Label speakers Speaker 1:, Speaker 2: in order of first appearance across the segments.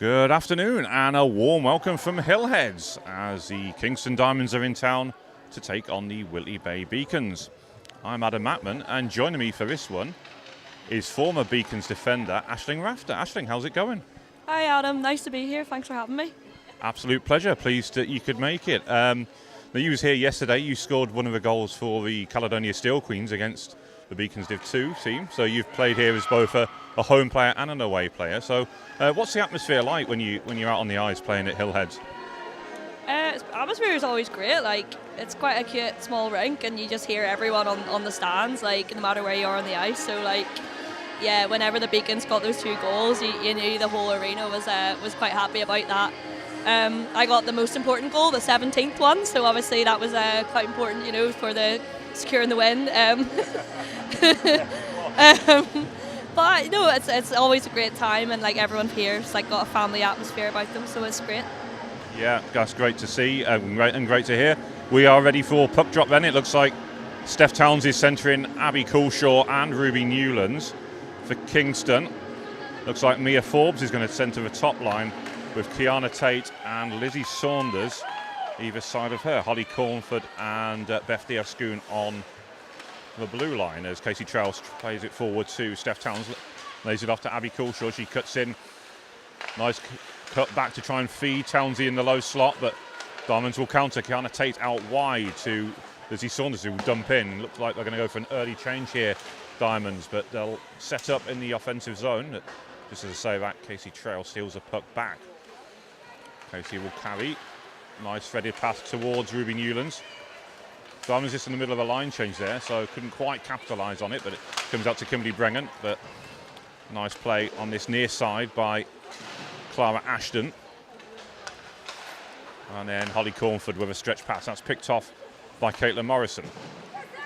Speaker 1: Good afternoon and a warm welcome from Hillheads as the Kingston Diamonds are in town to take on the Whitley Bay Beacons. I'm Adam Mattman, and joining me for this one is former Beacons defender Aisling Rafter. Aisling, how's it going?
Speaker 2: Hi Adam, nice to be here, thanks for having me.
Speaker 1: Absolute pleasure, pleased that you could make it. Now you was here yesterday, you scored one of the goals for the Caledonia Steel Queens against the Beacons Div 2 team, so you've played here as both a home player and an away player. So what's the atmosphere like when you're out on the ice playing at Hillheads?
Speaker 2: Atmosphere is always great. Like, it's quite a cute small rink, and you just hear everyone on the stands, like, no matter where you are on the ice. So like, yeah, whenever the Beacons got those 2 goals, you knew the whole arena was quite happy about that. I got the most important goal, the 17th one, so obviously that was quite important, you know, for the securing the win. But no, it's always a great time, and like everyone here's like got a family atmosphere about them, so it's great.
Speaker 1: Yeah, that's great to see and great to hear. We are ready for puck drop then. It looks like Steph Towns is centering Abby Coulshaw and Ruby Newlands for Kingston. Looks like Mia Forbes is going to centre the top line with Kiana Tate and Lizzie Saunders either side of her. Holly Cornford and Beth Diascoon on the blue line as Casey Trowell plays it forward to Steph Towns, lays it off to Abby Coulshaw. She cuts in, nice cut back to try and feed Townsy in the low slot, but Diamonds will counter. Kiana Tate out wide to Lizzie Saunders, who will dump in. Looks like they're going to go for an early change here, Diamonds, but they'll set up in the offensive zone. Just as I say that, Casey Trowell steals a puck back. Casey will carry, nice threaded pass towards Ruby Newlands. Diamonds just in the middle of a line change there, so couldn't quite capitalise on it, but it comes out to Kimberly Brengan. But nice play on this near side by Clara Ashton. And then Holly Cornford with a stretch pass. That's picked off by Caitlin Morrison.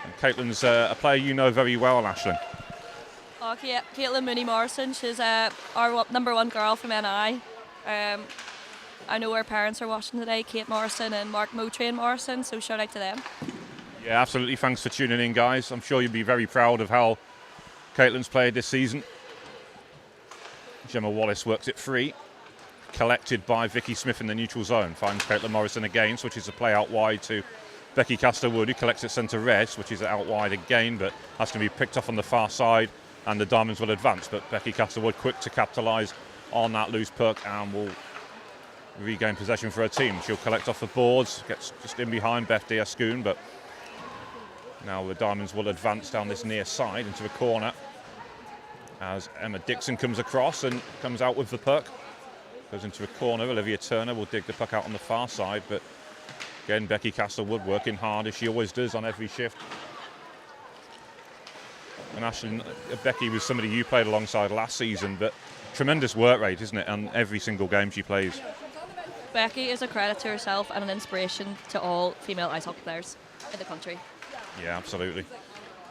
Speaker 1: And Caitlin's a player you know very well, Aisling.
Speaker 2: Oh, yeah, Caitlin Mooney Morrison, she's our #1 girl from NI. I know her parents are watching today, Kate Morrison and Mark Motrain Morrison, so shout out to them.
Speaker 1: Yeah, absolutely. Thanks for tuning in, guys. I'm sure you'll be very proud of how Caitlin's played this season. Gemma Wallace works it free. Collected by Vicky Smith in the neutral zone. Finds Caitlin Morrison again, switches the play out wide to Becky Castorwood, who collects it centre red, which is out wide again, but has to be picked off on the far side, and the Diamonds will advance. But Becky Castorwood quick to capitalise on that loose puck and will regain possession for her team. She'll collect off the boards, gets just in behind Beth Diascoon, but now the Diamonds will advance down this near side into the corner as Emma Dixon comes across and comes out with the puck. Goes into a corner. Olivia Turner will dig the puck out on the far side, but again Becky Castorwood working hard as she always does on every shift. And Aisling, Becky was somebody you played alongside last season, but tremendous work rate, isn't it, on every single game she plays.
Speaker 2: Becky is a credit to herself and an inspiration to all female ice hockey players in the country.
Speaker 1: Yeah, absolutely.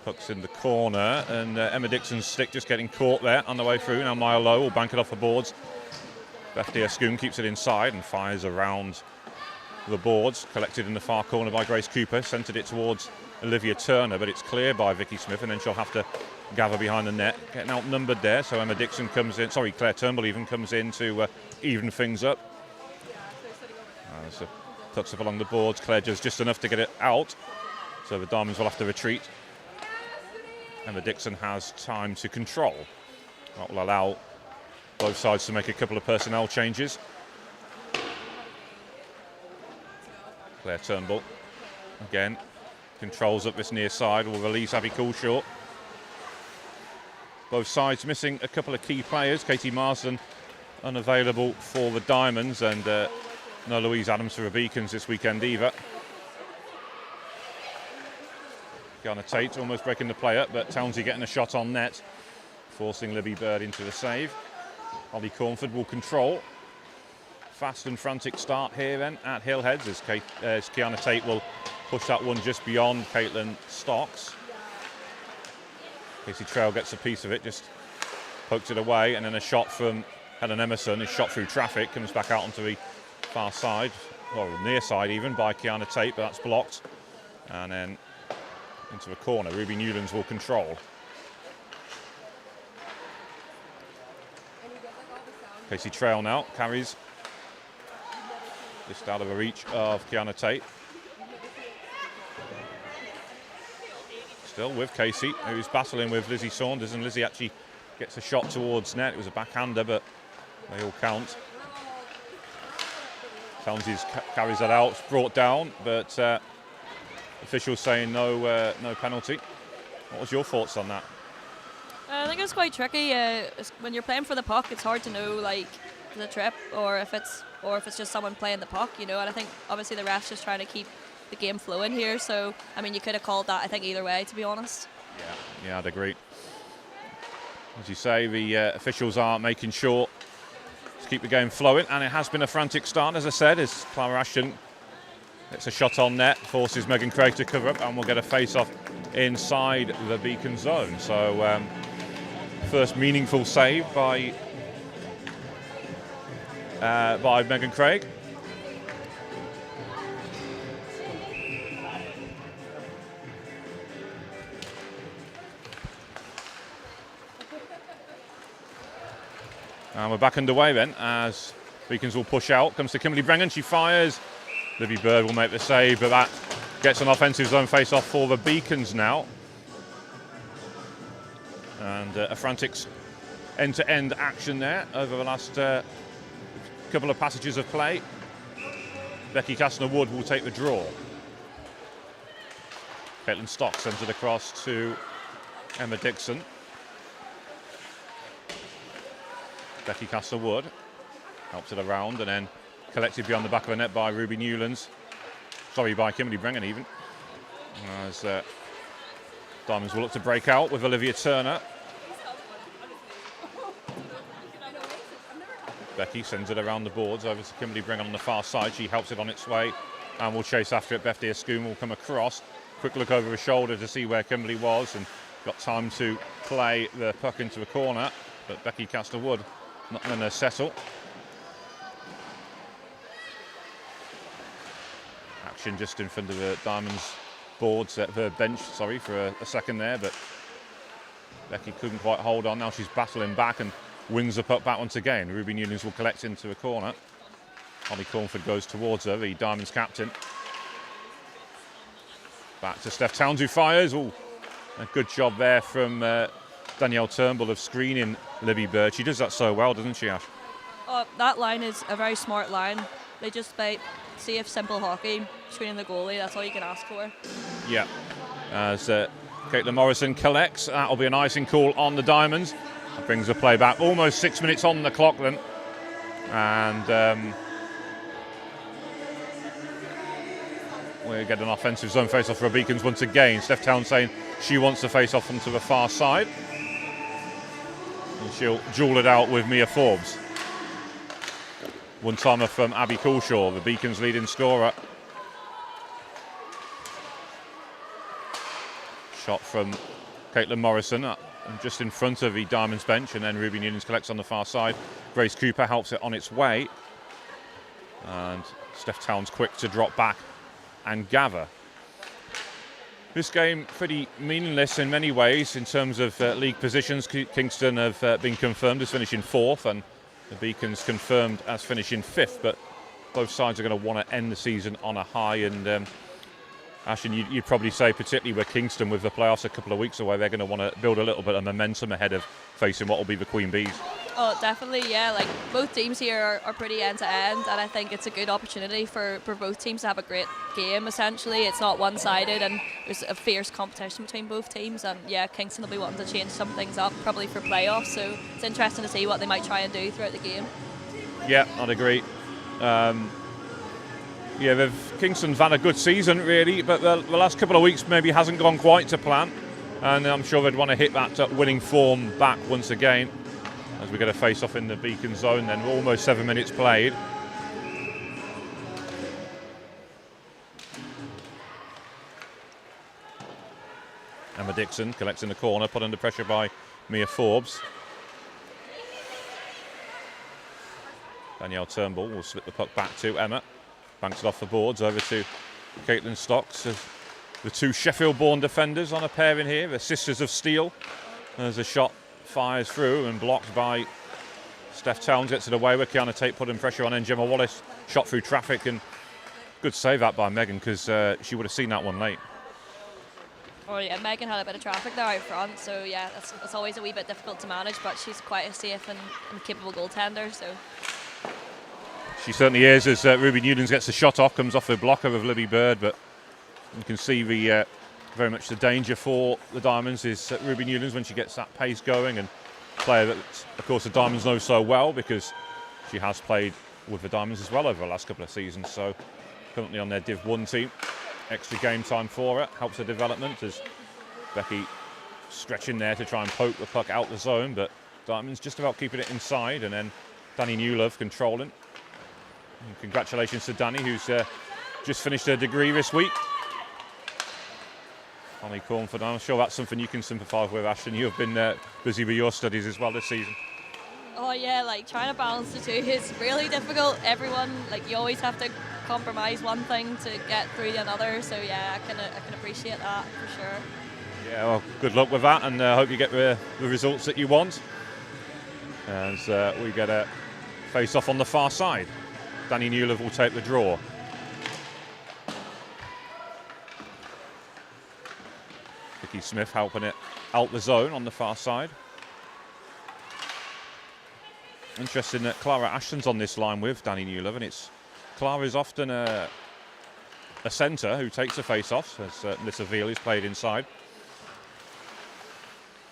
Speaker 1: Puck's in the corner, and Emma Dixon's stick just getting caught there on the way through. Now Maya Lowe will bank it off the boards. Beth Diascoon keeps it inside and fires around the boards. Collected in the far corner by Grace Cooper. Centred it towards Olivia Turner, but it's cleared by Vicky Smith, and then she'll have to gather behind the net. Getting outnumbered there, so Emma Dixon comes in. Sorry, Claire Turnbull even comes in to even things up. So pucks up along the boards. Claire does just enough to get it out, so the Diamonds will have to retreat. Emma Dixon has time to control. That will allow both sides to make a couple of personnel changes. Claire Turnbull again controls up this near side, will release Abby Coulshaw. Both sides missing a couple of key players. Katie Marsden unavailable for the Diamonds, and no Louise Adams for the Beacons this weekend either. Kiana Tate almost breaking the play up, but Townsy getting a shot on net, forcing Libby Bird into the save. Holly Cornford will control. Fast and frantic start here then at Hillheads as Kiana Tate will push that one just beyond Caitlin Stocks. Casey Trowell gets a piece of it, just pokes it away, and then a shot from Helen Emerson is shot through traffic, comes back out onto the far side, or near side even, by Kiana Tate, but that's blocked. And then into the corner, Ruby Newlands will control. Casey Trail now carries just out of the reach of Kiana Tate. Still with Casey, who's battling with Lizzie Saunders, and Lizzie actually gets a shot towards net. It was a backhander, but they all count. Townsend carries that out, it's brought down, but officials saying no penalty. What was your thoughts on that?
Speaker 2: I think it's quite tricky. When you're playing for the puck, it's hard to know like the trip or if it's just someone playing the puck, you know. And I think obviously the ref's just trying to keep the game flowing here. So I mean, you could have called that, I think, either way, to be honest.
Speaker 1: Yeah, I'd agree. As you say, the officials are making sure to keep the game flowing, and it has been a frantic start, as I said, as Clara Ashton gets a shot on net, forces Megan Craig to cover up, and we'll get a face-off inside the Beacon zone. So first meaningful save by Megan Craig. And we're back underway then, as Beacons will push out. Comes to Kimberly Brengan, she fires. Libby Bird will make the save, but that gets an offensive zone face-off for the Beacons now. And a frantic end-to-end action there over the last couple of passages of play. Becky Kastner-Wood will take the draw. Caitlin Stock sends it across to Emma Dixon. Becky Kastner-Wood helps it around and then collected beyond the back of the net by Ruby Newlands. Sorry, by Kimberly Brengan even. As Diamonds will look to break out with Olivia Turner. Becky sends it around the boards over to Kimberly Brengan on the far side. She helps it on its way and will chase after it. Beth Deerscoon will come across. Quick look over her shoulder to see where Kimberly was and got time to play the puck into a corner. But Becky Kastner-Wood not going to settle. Action just in front of the Diamonds boards at her bench, sorry, for a second there, but Becky couldn't quite hold on. Now she's battling back and wins the puck back once again. Ruby Newlands will collect into a corner. Holly Cornford goes towards her, the Diamonds captain. Back to Steph Towns, who fires. Oh, a good job there from Danielle Turnbull of screening Libby Bird. She does that so well, doesn't she, Ash? Oh,
Speaker 2: that line is a very smart line. They just play safe, simple hockey, screening the goalie. That's all you can ask for.
Speaker 1: Yeah. As Caitlin Morrison collects, that'll be an icing call on the Diamonds. That brings the play back. Almost 6 minutes on the clock then. And we get an offensive zone face-off for Beacons once again. Steph Towns saying she wants to face off onto the far side. And she'll duel it out with Mia Forbes. One-timer from Abby Coulshaw, the Beacons' leading scorer. Shot from Caitlin Morrison, just in front of the Diamonds bench, and then Ruby Newlands collects on the far side. Grace Cooper helps it on its way. And Steph Towns quick to drop back and gather. This game pretty meaningless in many ways in terms of league positions. Kingston have been confirmed as finishing fourth, and the Beacons confirmed as finishing fifth, but both sides are going to want to end the season on a high. And Ashton, you'd probably say, particularly with Kingston with the playoffs a couple of weeks away, they're going to want to build a little bit of momentum ahead of facing what will be the Queen Bees.
Speaker 2: Oh, definitely, yeah. Like, both teams here are pretty end-to-end, and I think it's a good opportunity for both teams to have a great game, essentially. It's not one-sided, and there's a fierce competition between both teams, and yeah, Kingston will be wanting to change some things up, probably for playoffs, so it's interesting to see what they might try and do throughout the game.
Speaker 1: Yeah, I'd agree. Kingston's had a good season, really, but the last couple of weeks maybe hasn't gone quite to plan, and I'm sure they'd want to hit that winning form back once again as we get a face-off in the Beacon zone. Then almost 7 minutes played. Emma Dixon collects in the corner, put under pressure by Mia Forbes. Danielle Turnbull will slip the puck back to Emma. Banks it off the boards over to Caitlin Stocks. The two Sheffield-born defenders on a pairing here, the Sisters of Steel. As a shot fires through and blocked by Steph Towns gets it away with Kiana Tate putting pressure on, and Gemma Wallace shot through traffic, and good save that by Megan, because she would have seen that one late.
Speaker 2: Oh yeah, Megan had a bit of traffic there out front, so yeah, that's always a wee bit difficult to manage, but she's quite a safe and capable goaltender, so.
Speaker 1: She certainly is, as Ruby Newlands gets the shot off, comes off the blocker of Libby Bird, but you can see very much the danger for the Diamonds is Ruby Newlands when she gets that pace going, and a player that, of course, the Diamonds know so well because she has played with the Diamonds as well over the last couple of seasons, so currently on their Div 1 team. Extra game time for her, helps her development as Becky stretching there to try and poke the puck out the zone, but Diamonds just about keeping it inside, and then Danny Newlove controlling. And congratulations to Danny, who's just finished her degree this week. Holly Cornford, I'm sure that's something you can sympathise with, Ashton. You've been busy with your studies as well this season.
Speaker 2: Oh yeah, like trying to balance the two is really difficult. Everyone, like you always have to compromise one thing to get through the another. So yeah, I can appreciate that for sure.
Speaker 1: Yeah, well, good luck with that, and hope you get the results that you want. As we get a face-off on the far side. Danny Newlove will take the draw. Vicky Smith helping it out the zone on the far side. Interesting that Clara Ashton's on this line with Danny Newlove, and Clara's often a centre who takes the face-offs, as Melissa Veal is played inside.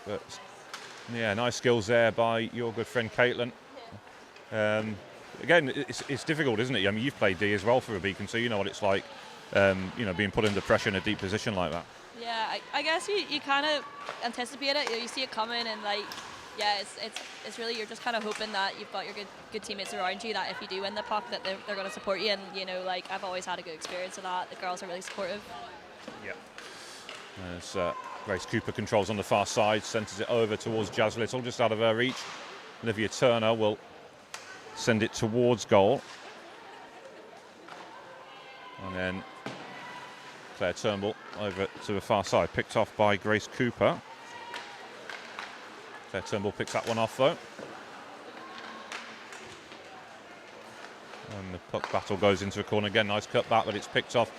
Speaker 1: But yeah, nice skills there by your good friend Caitlin. Again, it's difficult, isn't it? I mean, you've played D as well for a Beacon, so you know what it's like, being put under pressure in a deep position like that.
Speaker 2: Yeah, I guess you kind of anticipate it. You see it coming, and like, yeah, it's really, you're just kind of hoping that you've got your good teammates around you, that if you do win the puck, that they're going to support you. And like I've always had a good experience of that. The girls are really supportive.
Speaker 1: Yeah. As Grace Cooper controls on the far side, centres it over towards Jazz Little, just out of her reach. Olivia Turner will send it towards goal. And then Claire Turnbull over to the far side, picked off by Grace Cooper. Claire Turnbull picks that one off though. And the puck battle goes into a corner again. Nice cut back, but it's picked off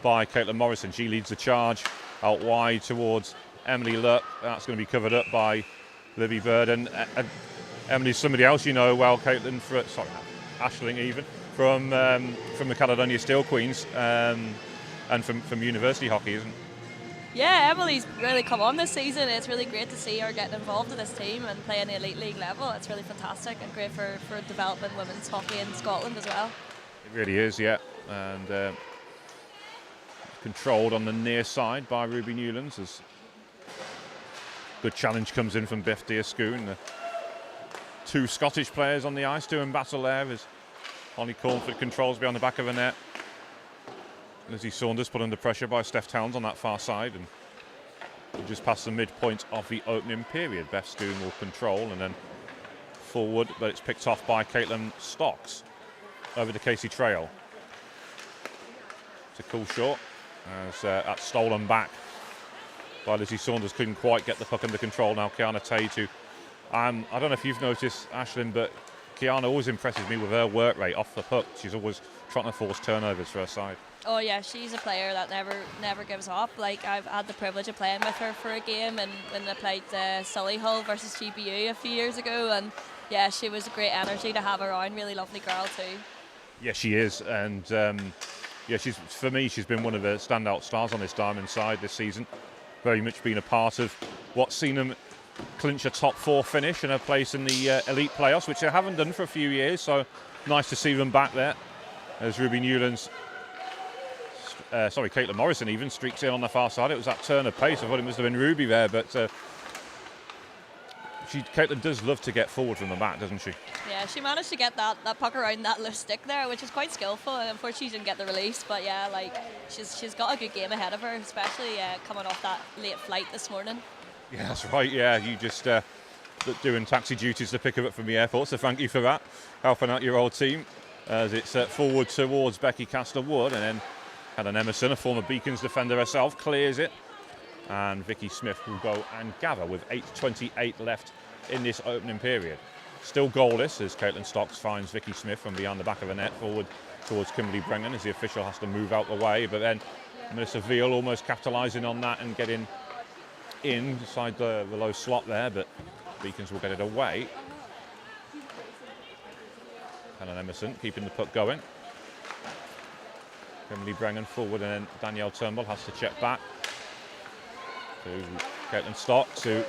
Speaker 1: by Caitlin Morrison. She leads the charge out wide towards Emily Luck. That's going to be covered up by Libby Bird. And Emily's somebody else you know well, Caitlin, Aisling even, from the Caledonia Steel Queens and from university hockey, isn't it?
Speaker 2: Yeah, Emily's really come on this season. It's really great to see her getting involved in this team and playing the elite league level. It's really fantastic and great for developing women's hockey in Scotland as well.
Speaker 1: It really is, yeah. And controlled on the near side by Ruby Newlands as good challenge comes in from Biff Deerscoon. The two Scottish players on the ice doing battle there as Holly Cornford controls behind the back of the net. Lizzie Saunders put under pressure by Steph Towns on that far side, and we're just past the midpoint of the opening period. Beth Schoon will control and then forward, but it's picked off by Caitlin Stocks over to Casey Trail. It's a cool shot as that's stolen back by Lizzie Saunders. Couldn't quite get the puck under control. Now Kiana Tate, who I don't know if you've noticed, Aisling, but Kiana always impresses me with her work rate off the puck. She's always trying to force turnovers for her side.
Speaker 2: Oh yeah, she's a player that never gives up. Like I've had the privilege of playing with her for a game, and when they played Solihull versus GBU a few years ago, and yeah, she was a great energy to have around. Really lovely girl too.
Speaker 1: Yeah, she is, and yeah, for me, she's been one of the standout stars on this Diamond side this season. Very much been a part of what's seen them clinch a top 4 finish and a place in the elite playoffs, which they haven't done for a few years. So nice to see them back there. As Ruby Newlands. Caitlin Morrison even streaks in on the far side. It was that turn of pace. I thought it must have been Ruby there, but Caitlin does love to get forward from the back, doesn't she?
Speaker 2: Yeah, she managed to get that puck around that loose stick there, which is quite skillful. And unfortunately, she didn't get the release. But yeah, like she's got a good game ahead of her, especially coming off that late flight this morning. Yeah,
Speaker 1: that's right. Yeah, you just doing taxi duties to pick her up from the airport. So thank you for that, helping out your old team. As it's forward towards Becky Castle-Wood, and then Helen Emerson, a former Beacons defender herself, clears it. And Vicky Smith will go and gather with 8:28 left in this opening period. Still goalless as Caitlin Stocks finds Vicky Smith from behind the back of the net forward towards Kimberly Brennan as the official has to move out the way. But then Melissa Veal almost capitalising on that and getting inside the low slot there, but Beacons will get it away. Helen Emerson keeping the puck going. Kimberly Brennan forward, and then Danielle Turnbull has to check back to Caitlin Stocks, who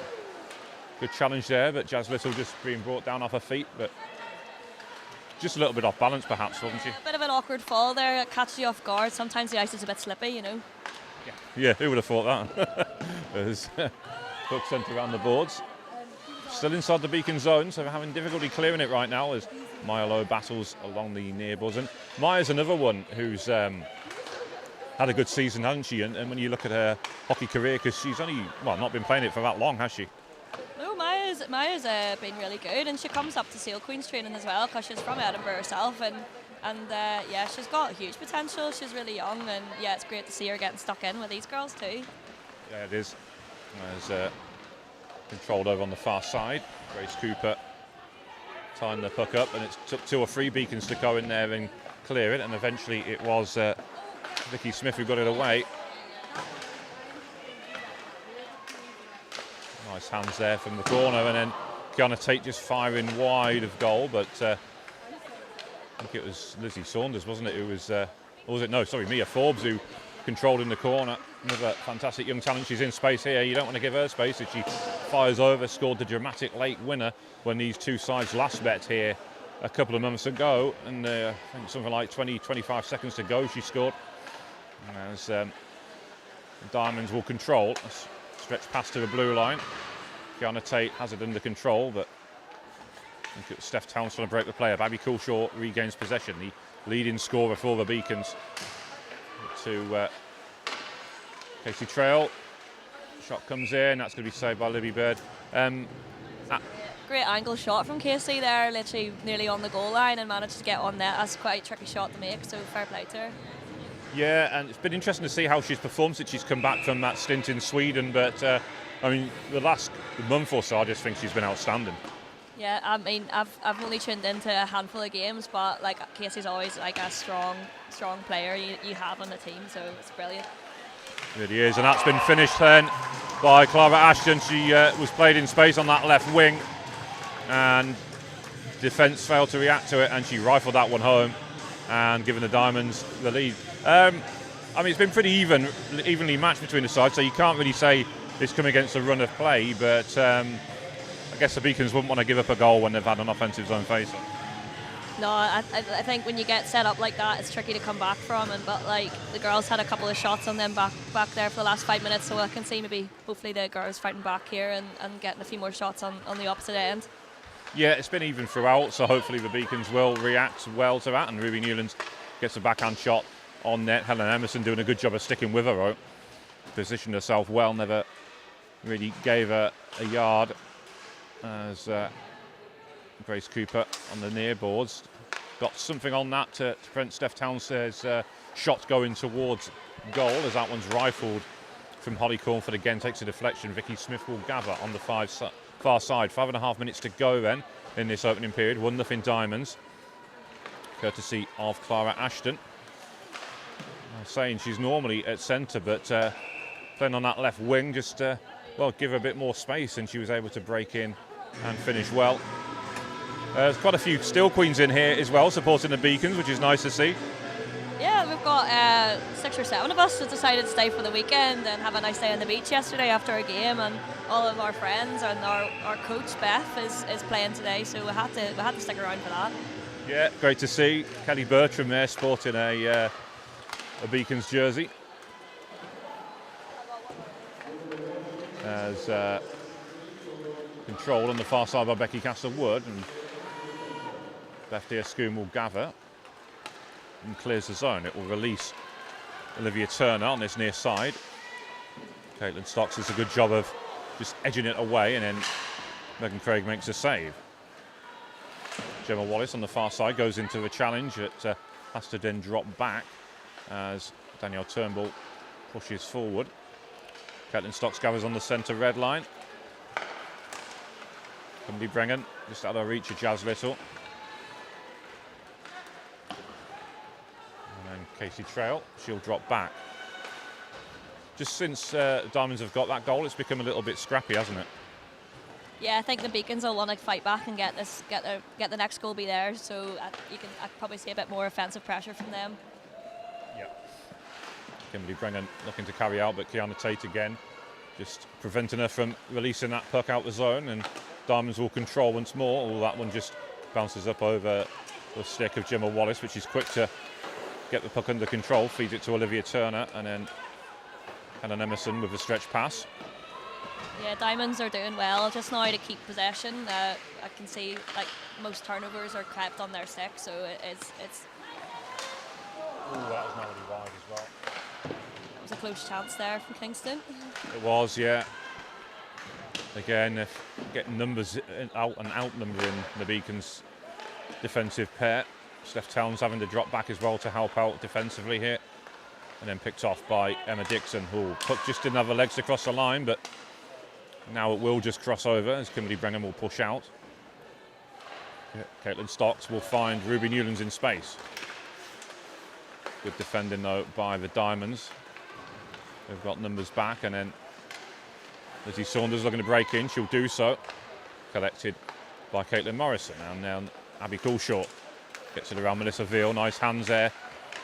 Speaker 1: good challenge there, but Jazz Little just being brought down off her feet, but just a little bit off balance perhaps, wasn't she?
Speaker 2: A bit of an awkward fall there, it catches you off guard. Sometimes the ice is a bit slippy, you know.
Speaker 1: Yeah, who would have thought that? As puck sent around the boards. Still inside the Beacon zone, so we're having difficulty clearing it right now as Maya Lowe battles along the near boards. And Maya's another one who's had a good season, hasn't she? And when you look at her hockey career, because she's only, not been playing it for that long, has she?
Speaker 2: No, Maya's been really good, and she comes up to Seal Queens training as well because she's from Edinburgh herself, and she's got huge potential. She's really young, and it's great to see her getting stuck in with these girls too.
Speaker 1: Yeah, it is. As controlled over on the far side, Grace Cooper tying the puck up, and it took 2 or 3 Beacons to go in there and clear it, and eventually it was Vicky Smith who got it away. Nice hands there from the corner, and then Kiana Tate just firing wide of goal, but I think it was Lizzie Saunders, wasn't it, who was, or was it, no, sorry, Mia Forbes, who controlled in the corner. Another fantastic young talent. She's in space here. You don't want to give her space as she fires over, scored the dramatic late winner when these two sides last met here a couple of months ago, and I think something like 20-25 seconds to go she scored. As the Diamonds will control, stretch past to the blue line. Kiana Tate has it under control, but I think it was Steph Towns trying to break the play up. Abby Coulshaw regains possession, the leading scorer for the Beacons. To Casey Trail, shot comes in, that's going to be saved by Libby Bird.
Speaker 2: Great angle shot from Casey there, literally nearly on the goal line, and managed to get on net. That's quite a tricky shot to make, so fair play to her.
Speaker 1: Yeah, and it's been interesting to see how she's performed since she's come back from that stint in Sweden, but I mean, the last month or so I just think she's been outstanding.
Speaker 2: Yeah, I mean, I've only tuned into a handful of games, but like Casey's always like a strong player you have on the team, so it's brilliant.
Speaker 1: It is, and that's been finished then by Clara Ashton. She was played in space on that left wing, and defence failed to react to it, and she rifled that one home and given the Diamonds the lead. I mean, it's been pretty evenly matched between the sides, so you can't really say it's come against a run of play, but I guess the Beacons wouldn't want to give up a goal when they've had an offensive zone face-off.
Speaker 2: No, I think when you get set up like that, it's tricky to come back from. But like the girls had a couple of shots on them back there for the last 5 minutes, so I can see maybe hopefully the girls fighting back here and getting a few more shots on the opposite end.
Speaker 1: Yeah, it's been even throughout, so hopefully the Beacons will react well to that, and Ruby Newlands gets a backhand shot on net. Helen Emerson doing a good job of sticking with her, though. Positioned herself well, never really gave her a yard. As Grace Cooper on the near boards got something on that to prevent Steph Townsend's shot going towards goal, as that one's rifled from Holly Cornford. Again takes a deflection. Vicky Smith will gather on the far side. 5.5 minutes to go then in this opening period. 1-0 Diamonds, courtesy of Clara Ashton. I'm saying she's normally at centre, but playing on that left wing, just give her a bit more space, and she was able to break in and finish well. There's quite a few Steel Queens in here as well, supporting the Beacons, which is nice to see.
Speaker 2: Yeah, we've got 6 or 7 of us that decided to stay for the weekend and have a nice day on the beach yesterday after a game, and all of our friends and our coach Beth is playing today, so we had to stick around for that. Yeah,
Speaker 1: great to see Kelly Bertram there sporting a Beacons jersey. As control on the far side by Becky Castlewood, and Beth Deerscoon will gather and clears the zone. It will release Olivia Turner on this near side. Caitlin Stocks does a good job of just edging it away, and then Megan Craig makes a save. Gemma Wallace on the far side goes into a challenge that has to then drop back as Danielle Turnbull pushes forward. Caitlin Stocks gathers on the centre red line. Kimberly Brengan just out of reach of Jazz Little. And then Casey Trail, she'll drop back. Just since Diamonds have got that goal, it's become a little bit scrappy, hasn't it?
Speaker 2: Yeah, I think the Beacons will want to fight back and get the next goal be theirs. So I probably see a bit more offensive pressure from them.
Speaker 1: Yeah. Kimberly Brengan looking to carry out, but Kiana Tate again, just preventing her from releasing that puck out the zone, and Diamonds will control once more. All that one just bounces up over the stick of Gemma Wallace, which is quick to get the puck under control, feeds it to Olivia Turner, and then Helen Emerson with a stretch pass.
Speaker 2: Yeah, Diamonds are doing well just now to keep possession. I can see like most turnovers are kept on their stick, so it's.
Speaker 1: Oh, that was not really wide as well.
Speaker 2: That was a close chance there from Kingston.
Speaker 1: It was, yeah. Again, if getting numbers out and outnumbering the Beacons' defensive pair. Steph Towns having to drop back as well to help out defensively here, and then picked off by Emma Dixon, who puck just didn't have the legs to cross the line, but now it will just cross over as Kimberly Brennan will push out. Caitlin Stocks will find Ruby Newlands in space. Good defending though by the Diamonds. They've got numbers back, and then Lizzie Saunders looking to break in. She'll do so. Collected by Caitlin Morrison, and now Abby Coulshaw gets it around Melissa Veal. Nice hands there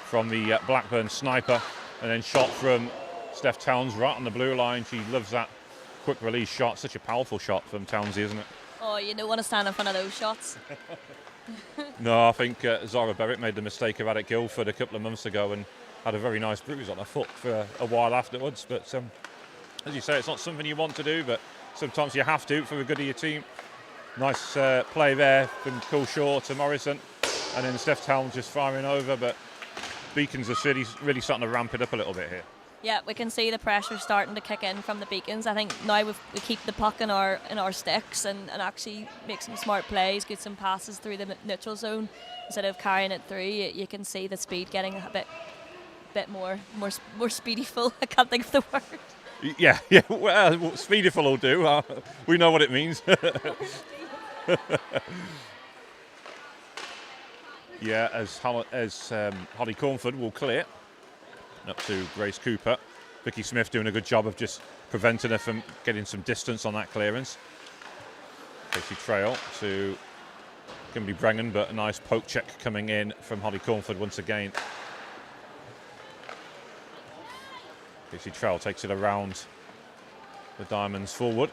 Speaker 1: from the Blackburn sniper, and then shot from Steph Towns right on the blue line. She loves that quick release shot. Such a powerful shot from Townsy, isn't it?
Speaker 2: Oh, you don't want to stand in front of those shots.
Speaker 1: No, I think Zara Berwick made the mistake of at Guildford a couple of months ago and had a very nice bruise on her foot for a while afterwards. But as you say, it's not something you want to do, but sometimes you have to for the good of your team. Nice play there from Coulshaw to Morrison, and then Steph Towns just firing over. But Beacons are really starting to ramp it up a little bit here.
Speaker 2: Yeah, we can see the pressure starting to kick in from the Beacons. I think now we keep the puck in our sticks and actually make some smart plays, get some passes through the neutral zone instead of carrying it through. You can see the speed getting a bit more speedyful. I can't think of the word.
Speaker 1: Yeah. Well, speedyful will do. We know what it means. Yeah, as Holly Cornford will clear. Up to Grace Cooper. Vicky Smith doing a good job of just preventing her from getting some distance on that clearance. Casey Trail to Kimberly Brennan, but a nice poke check coming in from Holly Cornford once again. Casey Trail takes it around the Diamonds forward.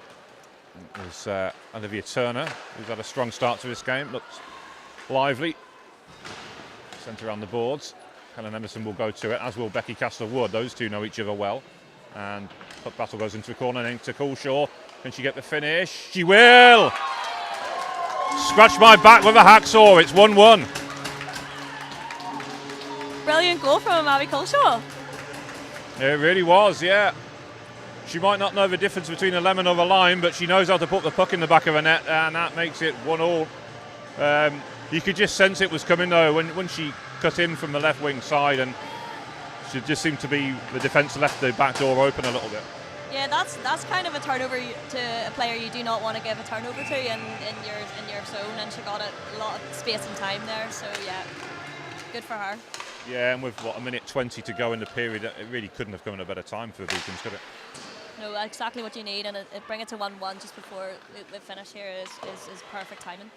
Speaker 1: There's Olivia Turner, who's had a strong start to this game. Looks lively. Sent around the boards. Helen Emerson will go to it, as will Becky Castle-Wood. Those two know each other well. And puck battle goes into a corner, and into Coulshaw. Can she get the finish? She will! Scratch my back with a hacksaw. It's 1-1.
Speaker 2: Brilliant goal from Abby Coulshaw.
Speaker 1: It really was, yeah. She might not know the difference between a lemon or a lime, but she knows how to put the puck in the back of a net, and that makes it 1-1. You could just sense it was coming though when she cut in from the left wing side, and she just seemed to be the defence left the back door open a little bit.
Speaker 2: Yeah, that's kind of a turnover to a player you do not want to give a turnover to in your zone, and she got a lot of space and time there. So yeah, good for her.
Speaker 1: Yeah, and with a minute 20 to go in the period, it really couldn't have come at a better time for the Beacons, could it?
Speaker 2: No, exactly what you need, and bring it to 1-1 just before the finish here is perfect timing.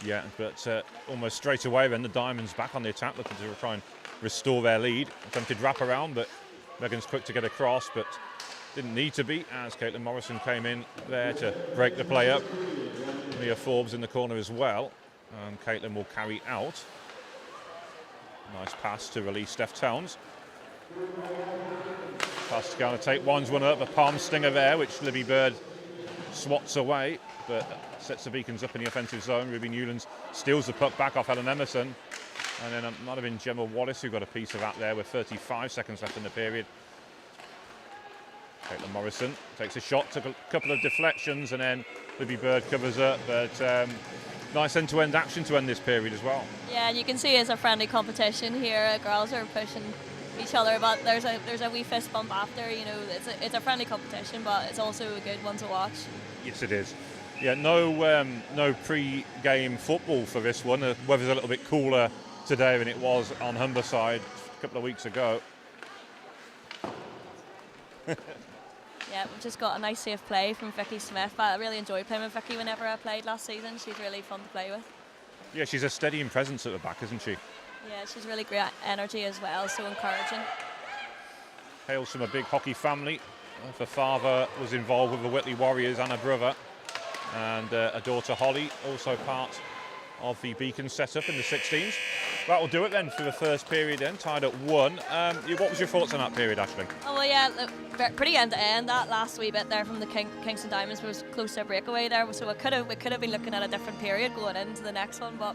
Speaker 1: Yeah, but almost straight away then the Diamonds back on the attack, looking to try and restore their lead. Attempted wrap around, but Megan's quick to get across, but didn't need to be, as Caitlin Morrison came in there to break the play up. Mia Forbes in the corner as well, and Caitlin will carry out. Nice pass to release Steph Towns. Pass to Ghana Tate, winds one up, a palm stinger there, which Libby Bird swats away, but sets the Beacons up in the offensive zone. Ruby Newlands steals the puck back off Helen Emerson, and then it might have been Gemma Wallace who got a piece of that there with 35 seconds left in the period. Caitlin Morrison takes a shot, took a couple of deflections, and then Libby Bird covers up, but nice end-to-end action to end this period as well.
Speaker 2: Yeah, and you can see it's a friendly competition here. Girls are pushing each other, but there's a wee fist bump after. You know, it's a friendly competition, but it's also a good one to watch.
Speaker 1: Yes, it is. Yeah, no pre-game football for this one. The weather's a little bit cooler today than it was on Humberside a couple of weeks ago.
Speaker 2: Yeah, we've just got a nice safe play from Vicky Smith. But I really enjoyed playing with Vicky whenever I played last season. She's really fun to play with.
Speaker 1: Yeah, she's a steadying presence at the back, isn't she?
Speaker 2: Yeah, she's really great energy as well, so encouraging.
Speaker 1: Hails from a big hockey family. Her father was involved with the Whitley Warriors and her brother. And a daughter, Holly, also part of the Beacon setup in the 16s. That'll do it then for the first period then, tied at 1. What was your thoughts on that period, Ashley?
Speaker 2: Oh, well, yeah, look, pretty end-to-end. That last wee bit there from the Kingston Diamonds was close to a breakaway there, so we could have been looking at a different period going into the next one, but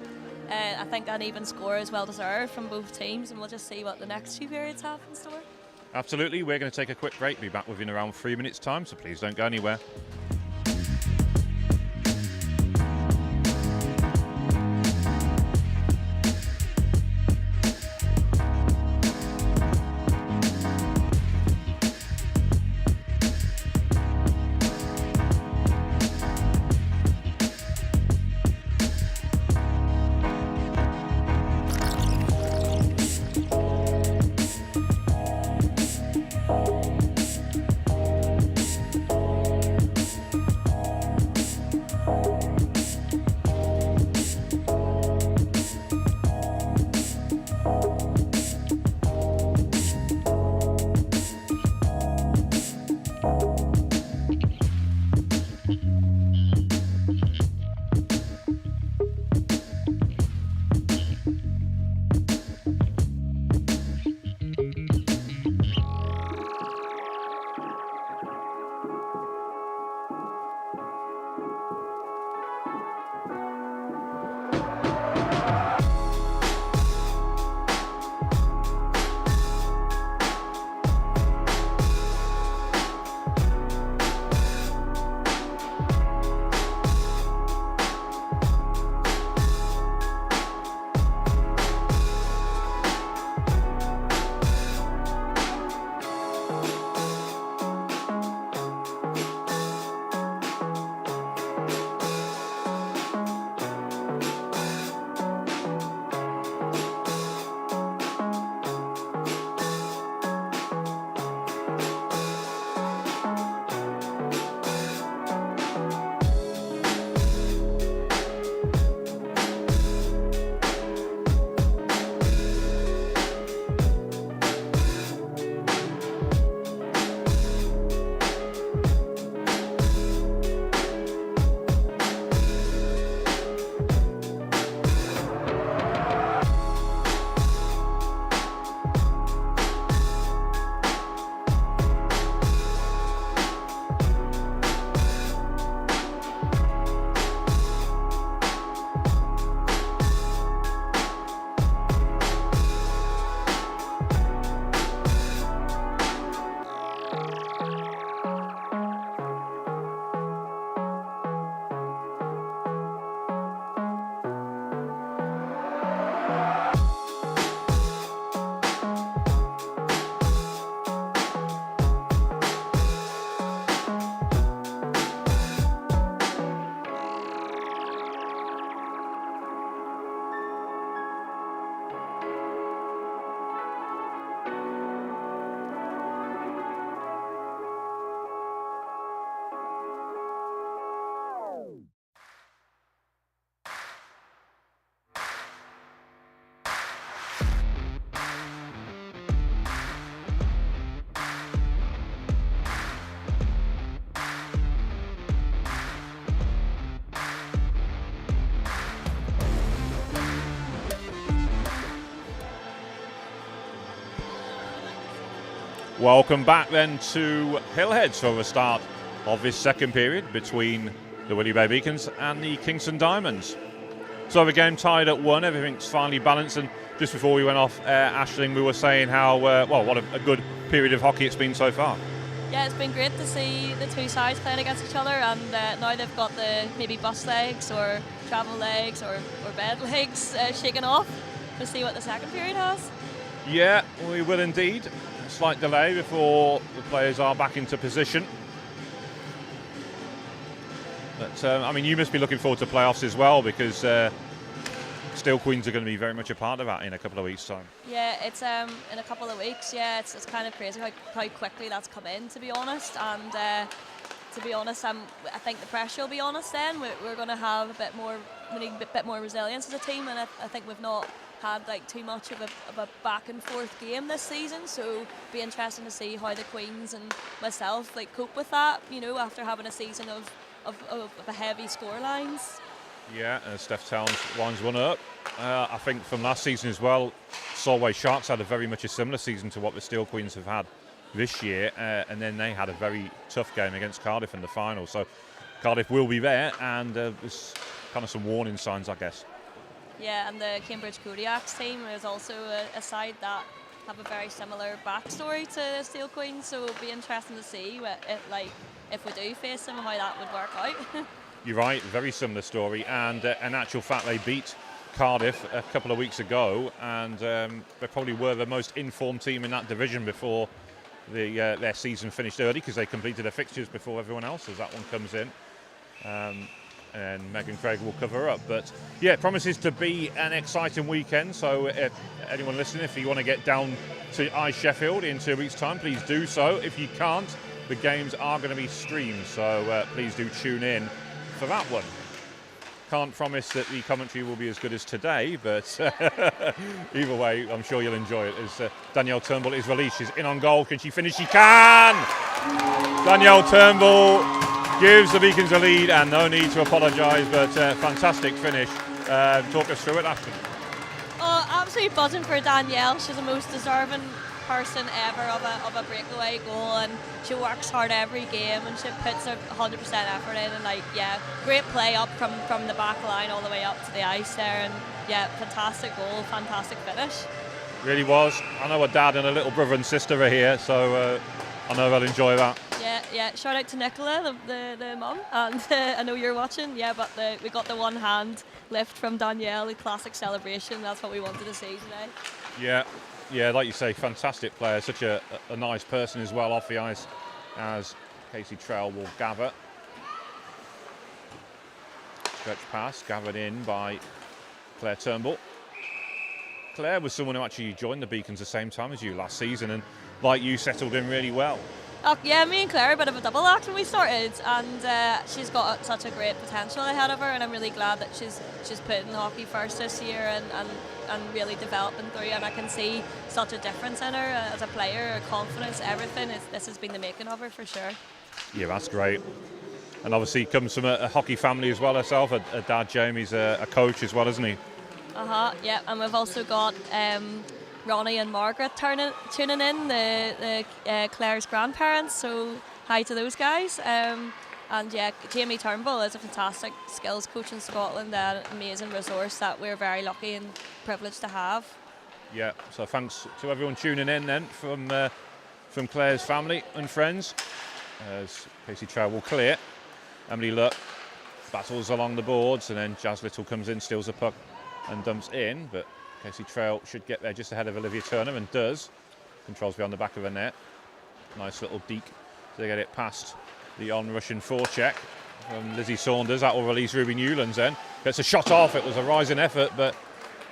Speaker 2: I think an even score is well-deserved from both teams, and we'll just see what the next 2 periods have in store.
Speaker 1: Absolutely. We're going to take a quick break. Be back within around 3 minutes' time, so please don't go anywhere. Welcome back then to Hillheads for the start of this second period between the Whitley Bay Beacons and the Kingston Diamonds. So the game tied at 1, everything's finally balanced, and just before we went off Aisling, we were saying how, what a good period of hockey it's been so far.
Speaker 2: Yeah, it's been great to see the two sides playing against each other, and now they've got the maybe bus legs or travel legs or bed legs shaken off to see what the second period has.
Speaker 1: Yeah, we will indeed. A slight delay before the players are back into position. But I mean, you must be looking forward to playoffs as well, because Steel Queens are going to be very much a part of that in a couple of weeks' time.
Speaker 2: Yeah, it's in a couple of weeks. Yeah, it's kind of crazy how quickly that's come in, to be honest. And to be honest, I think the pressure will be on us then. We're going to have we need a bit more resilience as a team, and I think we've not had like too much of a back and forth game this season. So it'll be interesting to see how the Queens and myself like cope with that. You know, after having a season of heavy score lines.
Speaker 1: Yeah, Steph Towns winds one up. I think from last season as well, Solway Sharks had a very much a similar season to what the Steel Queens have had this year, and then they had a very tough game against Cardiff in the final. So Cardiff will be there, and there's kind of some warning signs, I guess.
Speaker 2: Yeah, and the Cambridge Kodiaks team is also a side that have a very similar backstory to Steel Queens, so it'll be interesting to see if we do face them, how that would work out.
Speaker 1: You're right, very similar story, and in actual fact they beat Cardiff a couple of weeks ago, and they probably were the most informed team in that division before their season finished early, because they completed their fixtures before everyone else as that one comes in. And Megan Craig will cover up. But yeah, it promises to be an exciting weekend, so if anyone listening, if you want to get down to I Sheffield in 2 weeks' time, please do so. If you can't, the games are going to be streamed, so please do tune in for that one. Can't promise that the commentary will be as good as today, but either way, I'm sure you'll enjoy it. As Danielle Turnbull is released, she's in on goal. Can she finish? She can! Danielle Turnbull gives the Beacons a lead, and no need to apologise, but fantastic finish. Talk us through it, Ashton.
Speaker 2: Oh, absolutely buzzing for Danielle. She's the most deserving person ever of a breakaway goal, and she works hard every game, and she puts her 100% effort in, and great play up from the back line all the way up to the ice there, and fantastic goal, fantastic finish.
Speaker 1: Really was. I know her dad and her little brother and sister are here, so I know they'll enjoy that.
Speaker 2: Yeah. Shout out to Nicola, the mum, and I know you're watching. Yeah, but we got the one hand lift from Danielle, the classic celebration. That's what we wanted to see today. Yeah, like you say, fantastic player. Such a nice person as well off the ice, as Casey Trell will gather. Stretch pass, gathered in by Claire Turnbull. Claire was someone who actually joined the Beacons the same time as you last season, and like you, settled in really well. Oh, yeah, me and Claire are a bit of a double act when we started, and she's got such a great potential ahead of her, and I'm really glad that she's putting hockey first this year and really developing through, and I can see such a difference in her as a player, her confidence, everything. This has been the making of her for sure. Yeah,
Speaker 1: that's great. And obviously comes from a hockey family as well herself. Her dad Jamie's a coach as well, isn't he?
Speaker 2: Yeah, and we've also got Ronnie and Margaret tuning in, the Claire's grandparents, so hi to those guys. And Jamie Turnbull is a fantastic skills coach in Scotland, an amazing resource that we're very lucky and privileged to have. Yeah,
Speaker 1: so thanks to everyone tuning in then from Claire's family and friends, as Casey Trell will clear. Emily Luck battles along the boards, and then Jazz Little comes in, steals the puck and dumps in, but Casey Trell should get there just ahead of Olivia Turner, and does. Controls behind the back of the net. Nice little deke to get it past the on-rushing forecheck from Lizzie Saunders. That will release Ruby Newlands then. Gets a shot off. It was a rising effort, but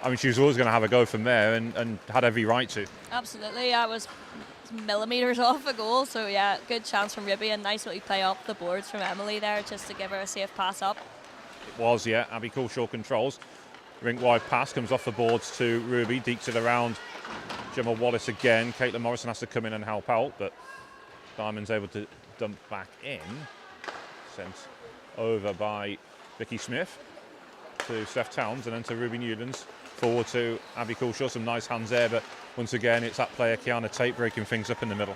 Speaker 1: I mean, she was always going to have a go from there, and had every right to.
Speaker 2: Absolutely, yeah, it was millimetres off a goal, so yeah, good chance from Ruby, and nice little play up the boards from Emily there just to give her a safe pass up.
Speaker 1: It was, yeah. Abby Coulshaw controls. Rink wide pass comes off the boards to Ruby, deeks it around Gemma Wallace again. Caitlin Morrison has to come in and help out, but Diamond's able to dump back in. Sent over by Vicky Smith to Steph Towns, and then to Ruby Newlands. Forward to Abby Coulshaw, some nice hands there, but once again it's that player Kiana Tate breaking things up in the middle.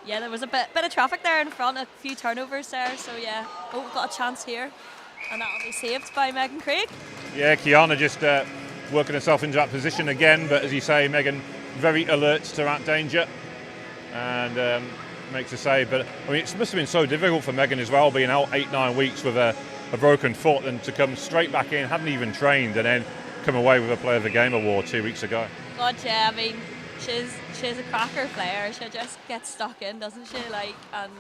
Speaker 2: Yeah, there was a bit of traffic there in front, a few turnovers there, so yeah. Oh, we've got a chance here, and that'll be saved by Megan Craig.
Speaker 1: Yeah, Kiana just working herself into that position again, but as you say, Megan very alert to that danger, and makes a save. But I mean, it must have been so difficult for Megan as well, being out 8-9 weeks with a broken foot, and to come straight back in, hadn't even trained, and then come away with a Player of the Game award 2 weeks ago.
Speaker 2: God, yeah, I mean, she's a cracker player. She just gets stuck in, doesn't she? And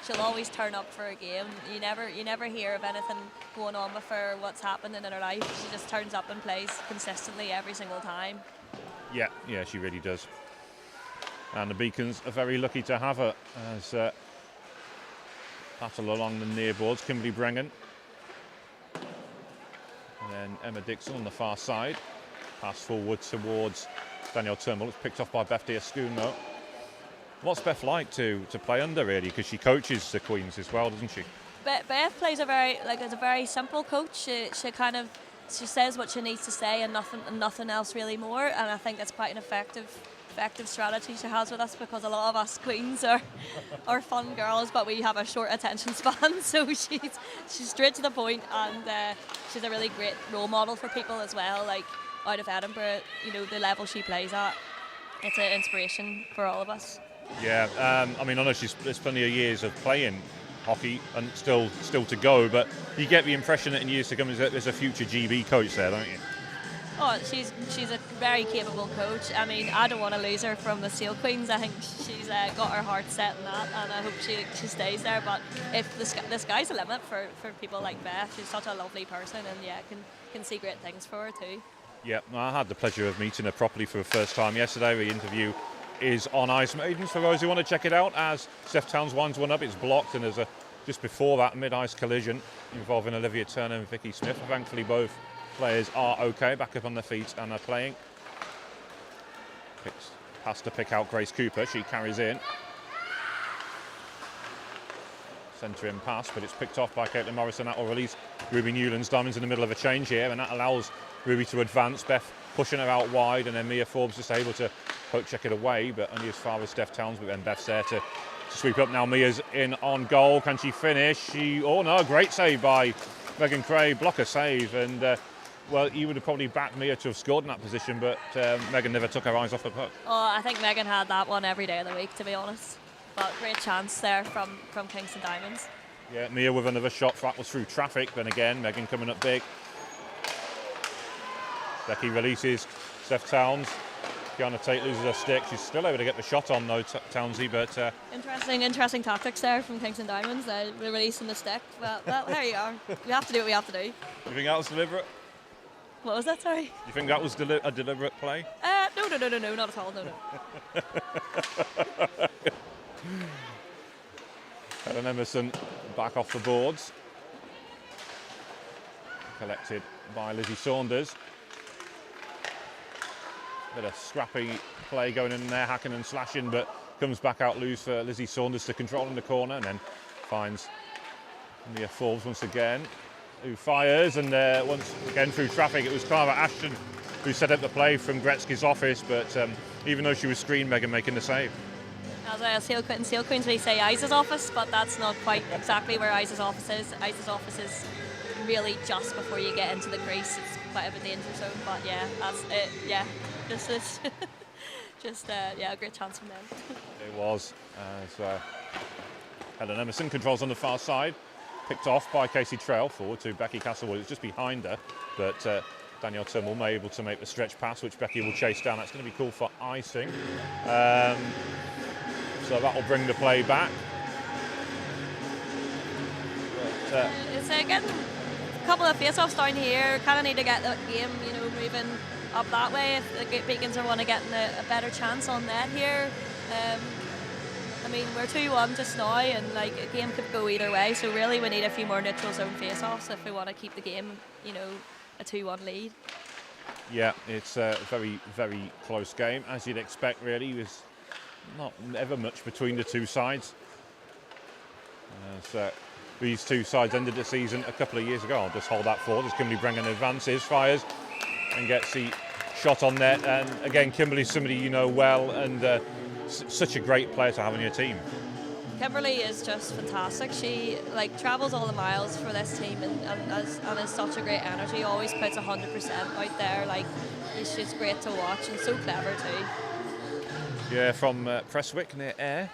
Speaker 2: she'll always turn up for a game. You never hear of anything going on with her, what's happening in her life. She just turns up and plays consistently every single time.
Speaker 1: Yeah, she really does. And the Beacons are very lucky to have her as battle along the near boards. Kimberly Brengan. And then Emma Dixon on the far side. Pass forward towards Danielle Turnbull. It's picked off by Beth Diascoon though. What's Beth like to play under, really? Because she coaches the Queens as well, doesn't she?
Speaker 2: Beth plays a very simple coach. She says what she needs to say and nothing else really more. And I think that's quite an effective strategy she has with us, because a lot of us Queens are fun girls, but we have a short attention span. So she's straight to the point, and she's a really great role model for people as well. Like out of Edinburgh, the level she plays at, it's an inspiration for all of us.
Speaker 1: Yeah, I know there's plenty of years of playing hockey and still to go, but you get the impression that in years to come there's a future GB coach there, don't you?
Speaker 2: Oh, she's a very capable coach. I don't want to lose her from the Seal Queens. I think she's got her heart set in that, and I hope she stays there. But if the sky's the limit for people like Beth, she's such a lovely person, and can see great things for her too. Yeah,
Speaker 1: I had the pleasure of meeting her properly for the first time yesterday. The interview is on Ice Maidens for those who want to check it out. As Steph Towns winds one up, it's blocked, and there's just before that mid-ice collision involving Olivia Turner and Vicky Smith. Thankfully, both players are okay, back up on their feet and are playing. Has to pick out Grace Cooper. She carries in. Centre in pass, but it's picked off by Caitlin Morrison. That will release Ruby Newlands. Diamond's in the middle of a change here, and that allows Ruby to advance. Beth pushing her out wide, and then Mia Forbes just able to poke check it away, but only as far as Steph Towns. But then Beth's there to sweep up. Now Mia's in on goal. Can she finish? Oh no, great save by Megan Cray. Blocker save, and you would have probably backed Mia to have scored in that position, but Megan never took her eyes off the puck.
Speaker 2: Oh, I think Megan had that one every day of the week, to be honest. But great chance there from Kingston Diamonds.
Speaker 1: Yeah, Mia with another shot. That was through traffic. Then again, Megan coming up big. Becky releases Steph Towns. Kiana Tate loses her stick. She's still able to get the shot on though, Townsy, but
Speaker 2: interesting tactics there from Kingston Diamonds. Releasing the stick. Well, there you are. We have to do what we have to do.
Speaker 1: You think that was deliberate?
Speaker 2: What was that? Sorry.
Speaker 1: You think that was a deliberate play?
Speaker 2: No, not at all. No.
Speaker 1: Helen Emerson back off the boards. Collected by Lizzie Saunders. Bit of scrappy play going in there, hacking and slashing, but comes back out loose for Lizzie Saunders to control in the corner, and then finds Mia Forbes once again, who fires, and once again through traffic. It was Clara Ashton who set up the play from Gretzky's office, but even though she was screened, Megan making the save.
Speaker 2: As Seal Queens, we say Isa's office, but that's not quite exactly where Isa's office is. Isa's office is really just before you get into the crease. It's quite a danger zone, but yeah, that's it. Yeah, this is just a great chance from them.
Speaker 1: It was. Helen Emerson controls on the far side, picked off by Casey Trail, forward to Becky Castlewood. It's just behind her, but Danielle Turnbull may able to make the stretch pass, which Becky will chase down. That's going to be called for icing. So that will bring the play back. But,
Speaker 2: it's getting a couple of face-offs down here. Kind of need to get the game, moving up that way if the Beacons are want to get a better chance on net here. We're 2-1 just now, and a game could go either way. So really, we need a few more neutral zone face-offs if we want to keep the game, a 2-1 lead.
Speaker 1: Yeah, it's a very, very close game, as you'd expect. Really, there's not ever much between the two sides. So these two sides ended the season a couple of years ago. I'll just hold that forward as Kimberly Brengan advances, fires, and gets the shot on net. And again, Kimberly's somebody you know well, and such a great player to have on your team.
Speaker 2: Kimberly is just fantastic. She travels all the miles for this team, and is such a great energy. Always puts 100% out there. She's great to watch and so clever too. Yeah,
Speaker 1: from Prestwick near Ayr.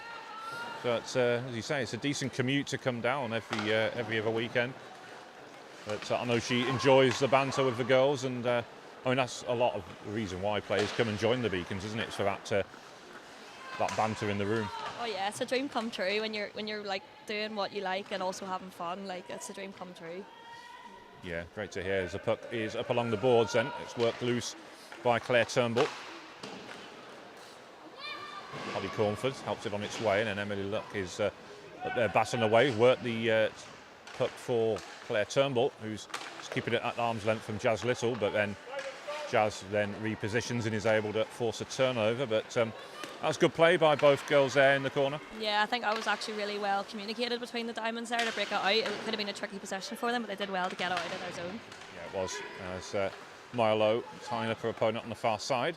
Speaker 1: So it's, as you say, it's a decent commute to come down every other weekend. But I know she enjoys the banter with the girls, and that's a lot of the reason why players come and join the Beacons, isn't it? It's for that banter in the room.
Speaker 2: Oh yeah, it's a dream come true when you're like doing what you like and also having fun. Like it's a dream come true.
Speaker 1: Yeah, great to hear. As the puck is up along the boards, then it's worked loose by Claire Turnbull. Holly Cornford helps it on its way, and then Emily Luck is up there batting away. Worked the puck for Claire Turnbull, who's keeping it at arm's length from Jazz Little, but then Jazz then repositions and is able to force a turnover. But that was good play by both girls there in the corner.
Speaker 2: Yeah, I think I was actually really well communicated between the Diamonds there to break it out. It could have been a tricky possession for them, but they did well to get it out of their zone.
Speaker 1: Yeah, it was. As Milo tying up her opponent on the far side.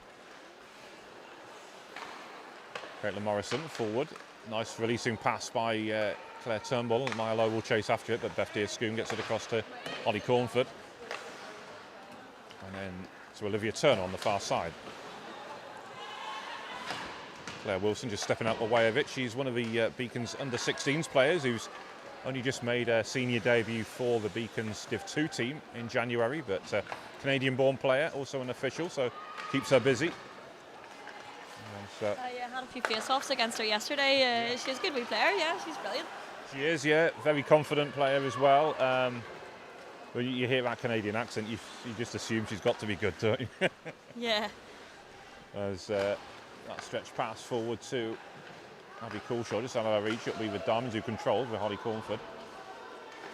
Speaker 1: Caitlin Morrison forward. Nice releasing pass by Claire Turnbull. Milo will chase after it, but Beth Deerscoon gets it across to Holly Cornford. And then to Olivia Turner on the far side. Claire Wilson just stepping out the way of it. She's one of the Beacons under-16s players who's only just made a senior debut for the Beacons Div 2 team in January, but Canadian-born player, also an official, so keeps her busy.
Speaker 2: Yeah, had a few face-offs against her yesterday. She's a good wee player, yeah, she's brilliant.
Speaker 1: She is, yeah, very confident player as well. When you hear that Canadian accent, you just assume she's got to be good, don't you?
Speaker 2: Yeah.
Speaker 1: As that stretch pass forward to Abby Coulshaw, just out of her reach. It'll be the Diamonds who control with Holly Cornford.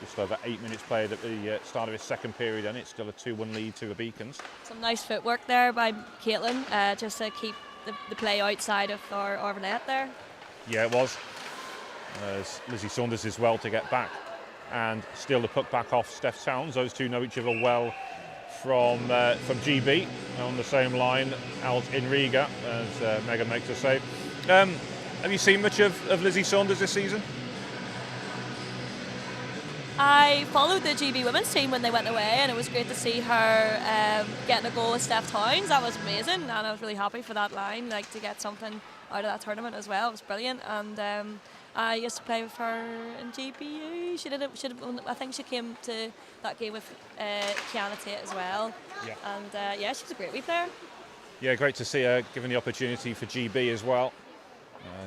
Speaker 1: Just over 8 minutes played at the start of his second period, and it's still a 2-1 lead to the Beacons.
Speaker 2: Some nice footwork there by Caitlin, just to keep the play outside of our net there.
Speaker 1: Yeah, it was. As Lizzie Saunders is well to get back and steal the puck back off Steph Towns. Those two know each other well from GB on the same line out in Riga as Megan makes a save. Have you seen much of Lizzie Saunders this season?
Speaker 2: I followed the GB women's team when they went away, and it was great to see her getting a goal with Steph Towns. That was amazing, and I was really happy for that line, like to get something out of that tournament as well. It was brilliant, and I used to play with her in GBU. I think she came to that game with Kiana Tate as well. Yeah. And yeah, she's a great wee player.
Speaker 1: Yeah, great to see her given the opportunity for GB as well.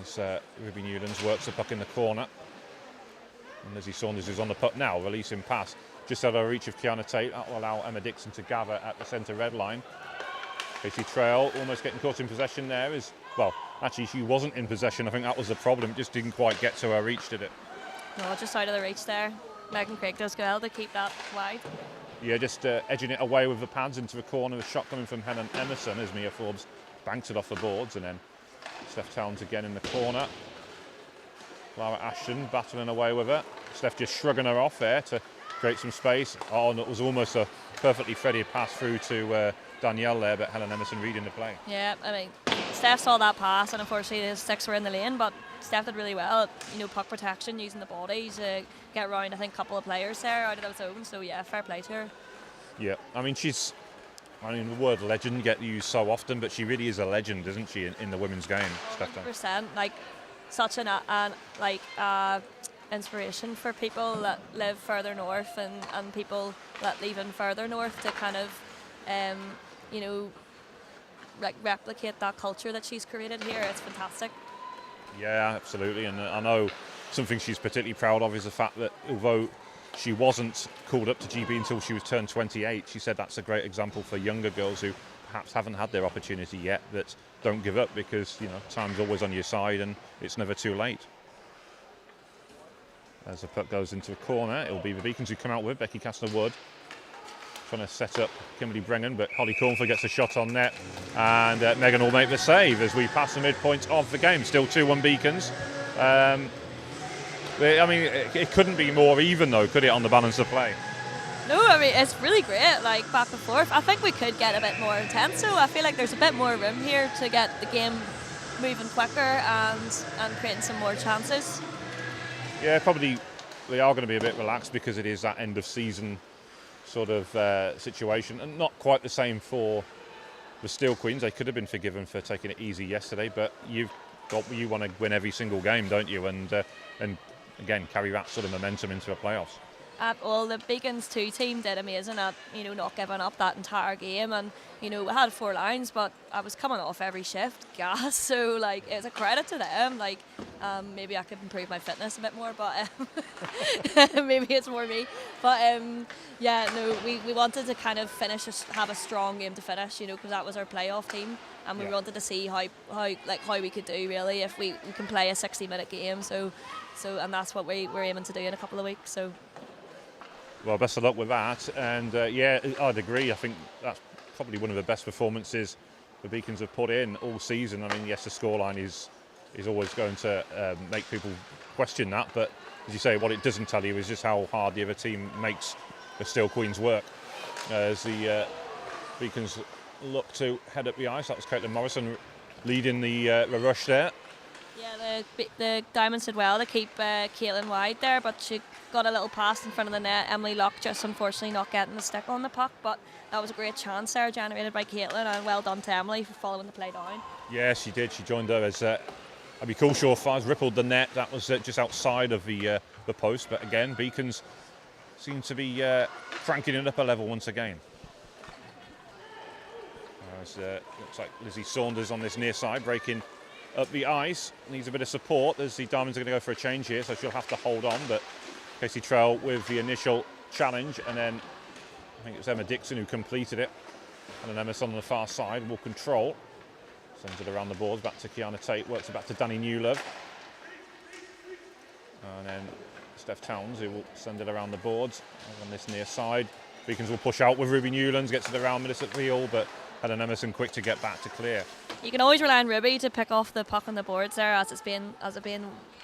Speaker 1: As Ruby Newlands works the puck in the corner. And Lizzie Saunders is on the puck now, releasing pass just out of reach of Kiana Tate. That will allow Emma Dixon to gather at the centre red line. Casey Trail almost getting caught in possession there. Well, actually she wasn't in possession. I think that was the problem. It just didn't quite get to her reach, did it? No,
Speaker 2: just out of the reach there. Megan Craig does well to keep that wide.
Speaker 1: Yeah, just edging it away with the pads into the corner. A shot coming from Helen Emerson as Mia Forbes banks it off the boards, and then Steph Towns again in the corner. Clara Ashton battling away with her. Steph just shrugging her off there to create some space. Oh, and it was almost a perfectly threaded pass through to Danielle there, but Helen Emerson reading the play.
Speaker 2: Yeah, I mean, Steph saw that pass, and unfortunately the sticks were in the lane, but Steph did really well at, puck protection, using the body to get around, I think, a couple of players there out of those zones. So yeah, fair play to her. Yeah,
Speaker 1: I mean, the word legend get used so often, but she really is a legend, isn't she, in the women's game, Steph?
Speaker 2: 100%. Like, such an inspiration for people that live further north and people that live even further north to kind of, replicate that culture that she's created here. It's fantastic.
Speaker 1: Yeah, absolutely. And I know something she's particularly proud of is the fact that although she wasn't called up to GB until she was turned 28, she said that's a great example for younger girls who perhaps haven't had their opportunity yet, that don't give up, because time's always on your side and it's never too late. As the puck goes into a corner, it'll be the Beacons who come out with Becky Kastner-Wood trying to set up Kimberly Brennan, but Holly Cornford gets a shot on net, and Megan will make the save as we pass the midpoint of the game. Still 2-1 Beacons. I mean, it couldn't be more even though, could it, on the balance of play?
Speaker 2: No, I mean, it's really great, like back and forth. I think we could get a bit more intense, so I feel like there's a bit more room here to get the game moving quicker and creating some more chances.
Speaker 1: Yeah, probably they are going to be a bit relaxed because it is that end of season sort of situation, and not quite the same for the Steel Queens. They could have been forgiven for taking it easy yesterday, but you want to win every single game, don't you? And again, carry that sort of momentum into the playoffs.
Speaker 2: Well, the Beacons 2 team did amazing at not giving up that entire game, and we had 4 lines, but I was coming off every shift gas, so like it's a credit to them. Like Maybe I could improve my fitness a bit more, but maybe it's more me. But yeah, no, we wanted to kind of have a strong game to finish, you know, because that was our playoff team, and we wanted to see how we could do really if we can play a 60-minute game. So and that's what we're aiming to do in a couple of weeks. So.
Speaker 1: Well, best of luck with that. And yeah, I'd agree. I think that's probably one of the best performances the Beacons have put in all season. I mean, yes, the scoreline is always going to make people question that, but as you say, what it doesn't tell you is just how hard the other team makes the Steel Queens work. As the Beacons look to head up the ice, that was Caitlin Morrison leading the rush there.
Speaker 2: Yeah, the Diamonds did well to keep Caitlin wide there, but she got a little pass in front of the net. Emily Locke just unfortunately not getting the stick on the puck, but that was a great chance there generated by Caitlin, and well done to Emily for following the play down. Yeah,
Speaker 1: she did. She joined her as Abby Coulshaw fires, rippled the net. That was just outside of the post, but again, Beacons seem to be cranking it up a level once again. Looks like Lizzie Saunders on this near side, breaking up the ice, needs a bit of support as the Diamonds are going to go for a change here, so she'll have to hold on, but Casey Trell with the initial challenge, and then I think it was Emma Dixon who completed it, and then Emma on the far side will control, sends it around the boards, back to Kiana Tate, works it back to Danny Newlove, and then Steph Towns who will send it around the boards on this near side. Beacons will push out with Ruby Newlands, gets it around Melissa Peel, but Helen Emerson quick to get back to clear.
Speaker 2: You can always rely on Ruby to pick off the puck on the boards there, as it's being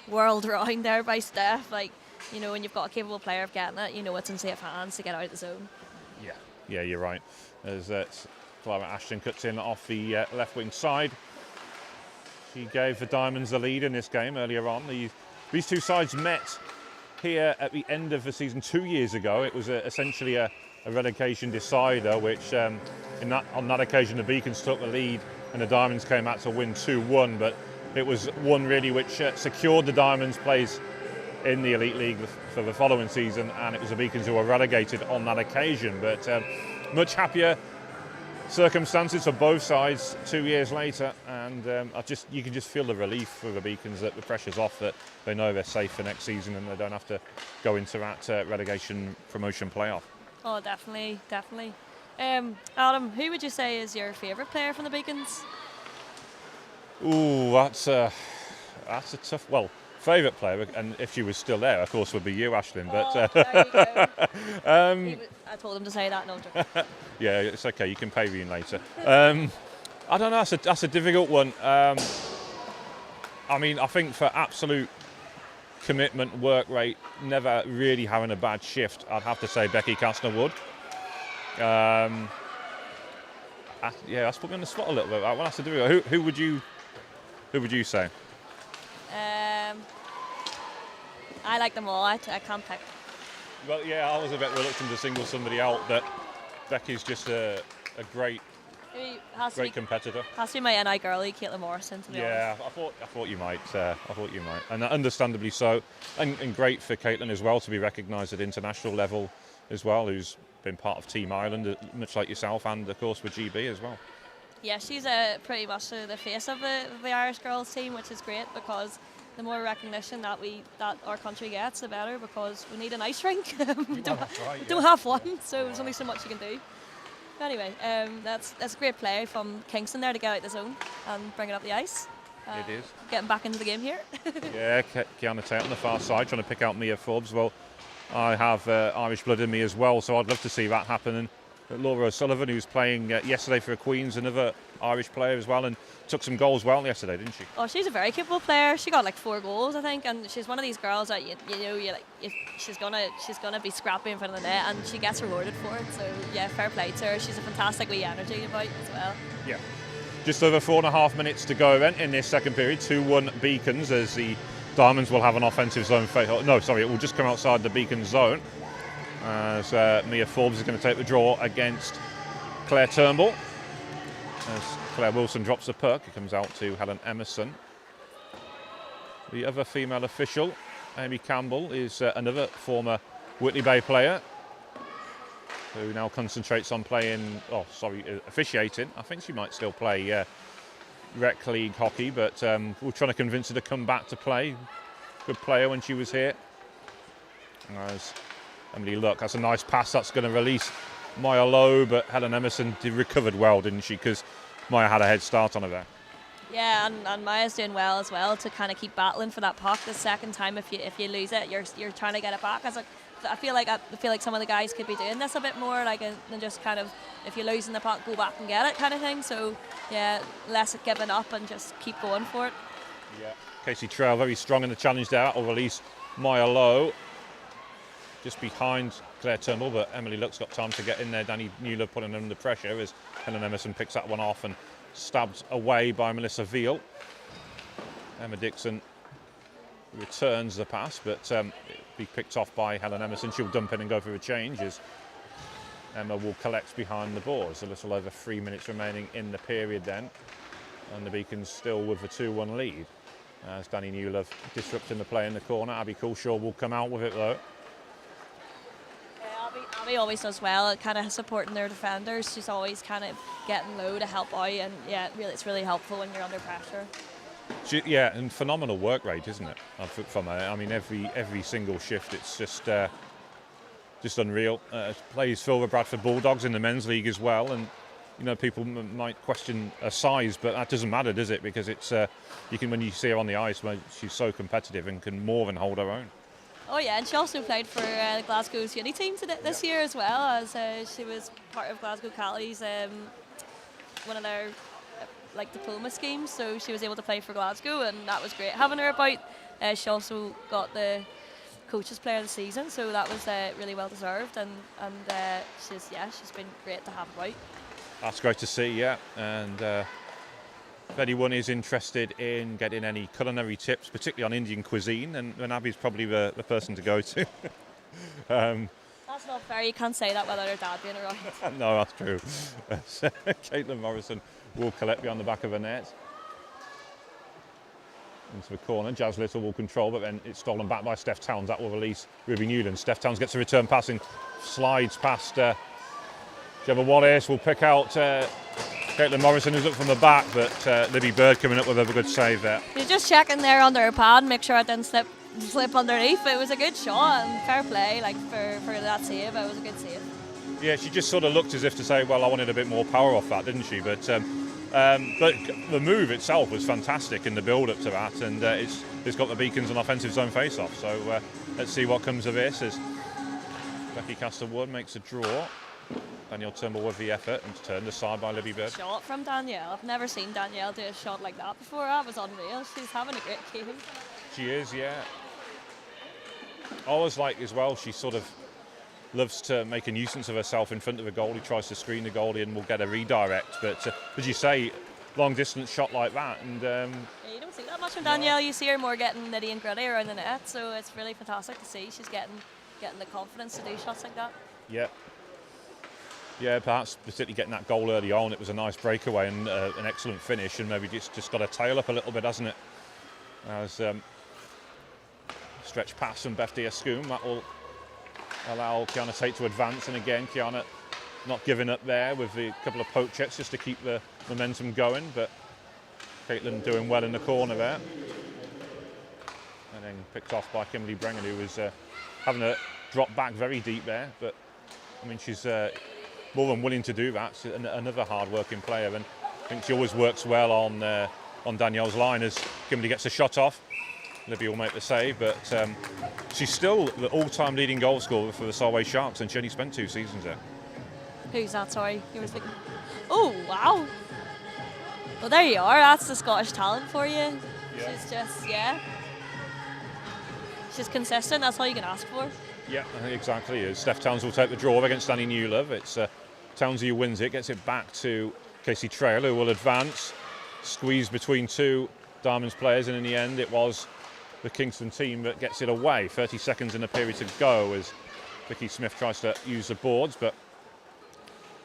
Speaker 2: whirled around there by Steph. Like, you know, when you've got a capable player of getting it, you know it's in safe hands to get out of the zone.
Speaker 1: Yeah, you're right. As Clara Ashton cuts in off the left wing side. She gave the Diamonds the lead in this game earlier on. These two sides met here at the end of the season 2 years ago. It was essentially a relegation decider, which on that occasion the Beacons took the lead and the Diamonds came out to win 2-1, but it was one really which secured the Diamonds' place in the Elite League for the following season, and it was the Beacons who were relegated on that occasion. But much happier circumstances for both sides 2 years later, and you can just feel the relief for the Beacons that the pressure's off, that they know they're safe for next season and they don't have to go into that relegation promotion playoff.
Speaker 2: Oh, definitely. Adam, who would you say is your favourite player from the Beacons?
Speaker 1: Ooh, that's a tough. Well, favourite player, and if she was still there, of course, would be you, Ashlyn. But
Speaker 2: there you go. I told him to say that. No, I'm joking.
Speaker 1: Yeah, it's okay. You can pay me in later. I don't know. That's a difficult one. I mean, I think for absolute commitment, work rate, never really having a bad shift, I'd have to say Becky Kastner-Wood. That's put me on the spot a little bit. What has to do with it? Who would you say?
Speaker 2: I like them all. I can't pick.
Speaker 1: Well, yeah, I was a bit reluctant to single somebody out, but Becky's just a great competitor.
Speaker 2: Has to be my NI girlie, Caitlin Morrison, to be honest.
Speaker 1: I thought you might. And understandably so. And great for Caitlin as well to be recognised at international level as well, who's been part of Team Ireland, much like yourself, and of course with GB as well.
Speaker 2: Yeah, she's pretty much the face of the Irish girls team, which is great, because the more recognition that our country gets, the better, because we need an ice rink. we don't have one, so there's only so much you can do. But anyway, that's a great play from Kingston there to get out the zone and bring it up the ice.
Speaker 1: It is.
Speaker 2: Getting back into the game here.
Speaker 1: Yeah, Kiana Tate on the far side trying to pick out Mia Forbes. Well, I have Irish blood in me as well, so I'd love to see that happen. And Laura O'Sullivan, who's playing yesterday for the Queens, another Irish player as well, and took some goals well yesterday, didn't she? Oh,
Speaker 2: she's a very capable player. She got like 4 goals, I think, and she's one of these girls that she's gonna be scrappy in front of the net, and she gets rewarded for it. So yeah, fair play to her. She's a fantastic wee energy about as well.
Speaker 1: Yeah. Just over 4.5 minutes to go then in this second period. 2-1 Beacons, as the Diamonds will have an offensive zone. It will just come outside the Beacons zone. As Mia Forbes is going to take the draw against Claire Turnbull. As Claire Wilson drops the puck, it comes out to Helen Emerson. The other female official, Amy Campbell, is another former Whitley Bay player who now concentrates on officiating. I think she might still play rec league hockey, but we're trying to convince her to come back to play. Good player when she was here. As Emily Luck, that's a nice pass that's going to release Maya low, but Helen Emerson recovered well, didn't she? Because Maya had a head start on her there.
Speaker 2: Yeah, and Maya's doing well as well to kind of keep battling for that puck. The second time, if you lose it, you're trying to get it back. I feel like some of the guys could be doing this a bit more, like than just kind of, if you're losing the puck, go back and get it kind of thing. So yeah, less giving up and just keep going for it.
Speaker 1: Yeah, Casey Trail very strong in the challenge there. Will release Maya low, just behind Claire Turnbull, but Emily Luck's got time to get in there. Danny Mueller putting under pressure as Helen Emerson picks that one off and stabbed away by Melissa Veal. Emma Dixon returns the pass, but it'll be picked off by Helen Emerson. She'll dump in and go for a change as Emma will collect behind the boards. A little over 3 minutes remaining in the period then, and the Beacons still with a 2-1 lead. As Danny Newlove disrupting the play in the corner. Abby Coulshaw will come out with it though.
Speaker 2: Abby always does well at kind of supporting their defenders. She's always kind of getting low to help out, and yeah, it's really helpful when you're under pressure.
Speaker 1: Yeah, and phenomenal work rate, isn't it? From her. I mean, every single shift, it's just unreal. Plays for the Bradford Bulldogs in the men's league as well, and you know, people might question her size, but that doesn't matter, does it? Because it's when you see her on the ice, she's so competitive and can more than hold her own.
Speaker 2: Oh yeah, and she also played for Glasgow's uni team this year as well, as she was part of Glasgow Callie's one of their diploma schemes, so she was able to play for Glasgow, and that was great having her about. She also got the coaches player of the season, so that was really well deserved, and she's been great to have about.
Speaker 1: That's great to see, yeah, and if anyone is interested in getting any culinary tips, particularly on Indian cuisine, then Abby's probably the person to go to.
Speaker 2: That's not fair, you can't say that without her dad being around.
Speaker 1: No, that's true. Caitlin Morrison will collect beyond the back of the net. Into the corner, Jazz Little will control, but then it's stolen back by Steph Towns. That will release Ruby Newland. Steph Towns gets a return pass and slides past Gemma Wallace. Will pick out Caitlin Morrison, who's up from the back, but Libby Bird coming up with a good save there.
Speaker 2: You're just checking there under her pad, make sure it didn't slip underneath. It was a good shot, and fair play for that save. It was a good save.
Speaker 1: Yeah, she just sort of looked as if to say, well, I wanted a bit more power off that, didn't she? But the move itself was fantastic in the build-up to that, and it's got the Beacons an offensive zone face-off. So let's see what comes of this as Becky Castlewood makes a draw. Danielle Turnbull with the effort and turned aside by Libby Bird.
Speaker 2: Shot from Danielle. I've never seen Danielle do a shot like that before. That was unreal. She's having a great game.
Speaker 1: She is, yeah. I always like as well, she sort of loves to make a nuisance of herself in front of a goalie, tries to screen the goalie and will get a redirect. But as you say, long distance shot like that. And
Speaker 2: yeah, you don't see that much from Danielle. You see her more getting nitty and gritty around the net. So it's really fantastic to see. She's getting the confidence to do shots like that.
Speaker 1: Yeah. Yeah, perhaps particularly getting that goal early on. It was a nice breakaway and an excellent finish, and maybe just got a tail up a little bit, hasn't it? As stretch pass from Beth Diascoon, that will allow Kiana Tate to advance, and again Kiana not giving up there with a couple of poke checks just to keep the momentum going, but Caitlin doing well in the corner there, and then picked off by Kimberly Brengan, who was having a drop back very deep there, but I mean she's more than willing to do that. She's another hard-working player, and I think she always works well on Danielle's line as Kimberly gets a shot off. Libby will make the save, but she's still the all-time leading goal scorer for the Solway Sharks, and she only spent 2 seasons there.
Speaker 2: Who's that? Sorry, you were thinking. Oh wow! Well, there you are. That's the Scottish talent for you. Yeah. She's just she's consistent. That's all you can ask for.
Speaker 1: Yeah, I think exactly. Steph Towns will take the draw against Danny Newlove. It's Townsy who wins it, gets it back to Casey Trail, who will advance, squeeze between 2 Diamonds players, and in the end it was the Kingston team that gets it away. 30 seconds in the period to go as Vicky Smith tries to use the boards, but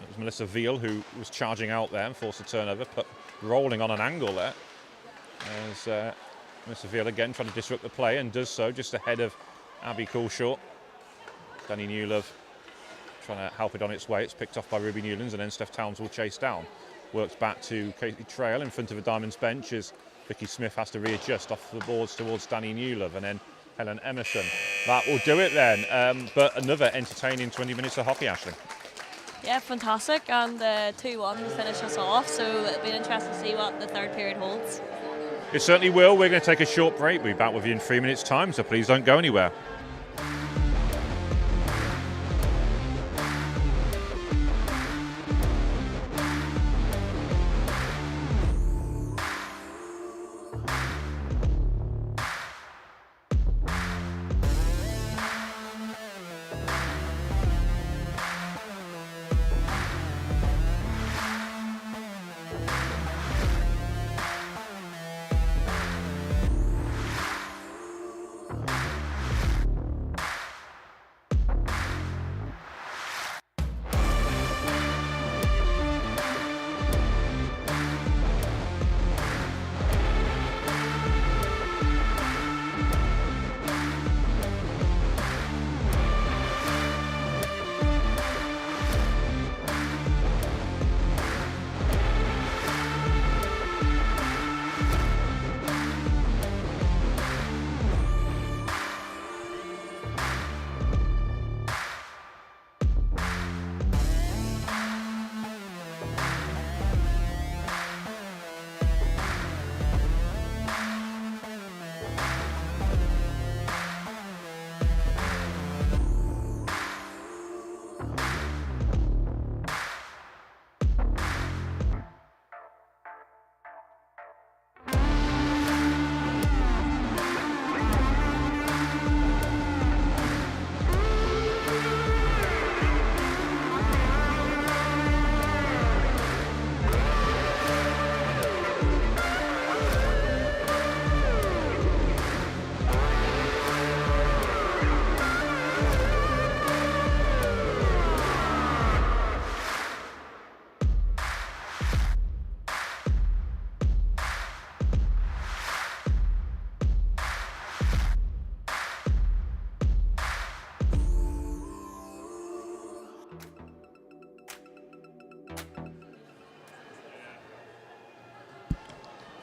Speaker 1: it was Melissa Veal who was charging out there and forced a turnover, but rolling on an angle there. As Melissa Veal again trying to disrupt the play, and does so just ahead of Abby Coulshaw. Danny Newlove trying to help it on its way. It's picked off by Ruby Newlands, and then Steph Towns will chase down. Works back to Katie Trail in front of a Diamonds bench as Vicky Smith has to readjust off the boards towards Danny Newlove, and then Helen Emerson. That will do it then. But another entertaining 20 minutes of hockey, Ashley.
Speaker 2: Yeah, fantastic, and 2-1 to finish us off, so it'll be interesting to see what the third period holds.
Speaker 1: It certainly will. We're going to take a short break. We'll be back with you in 3 minutes' time, so please don't go anywhere.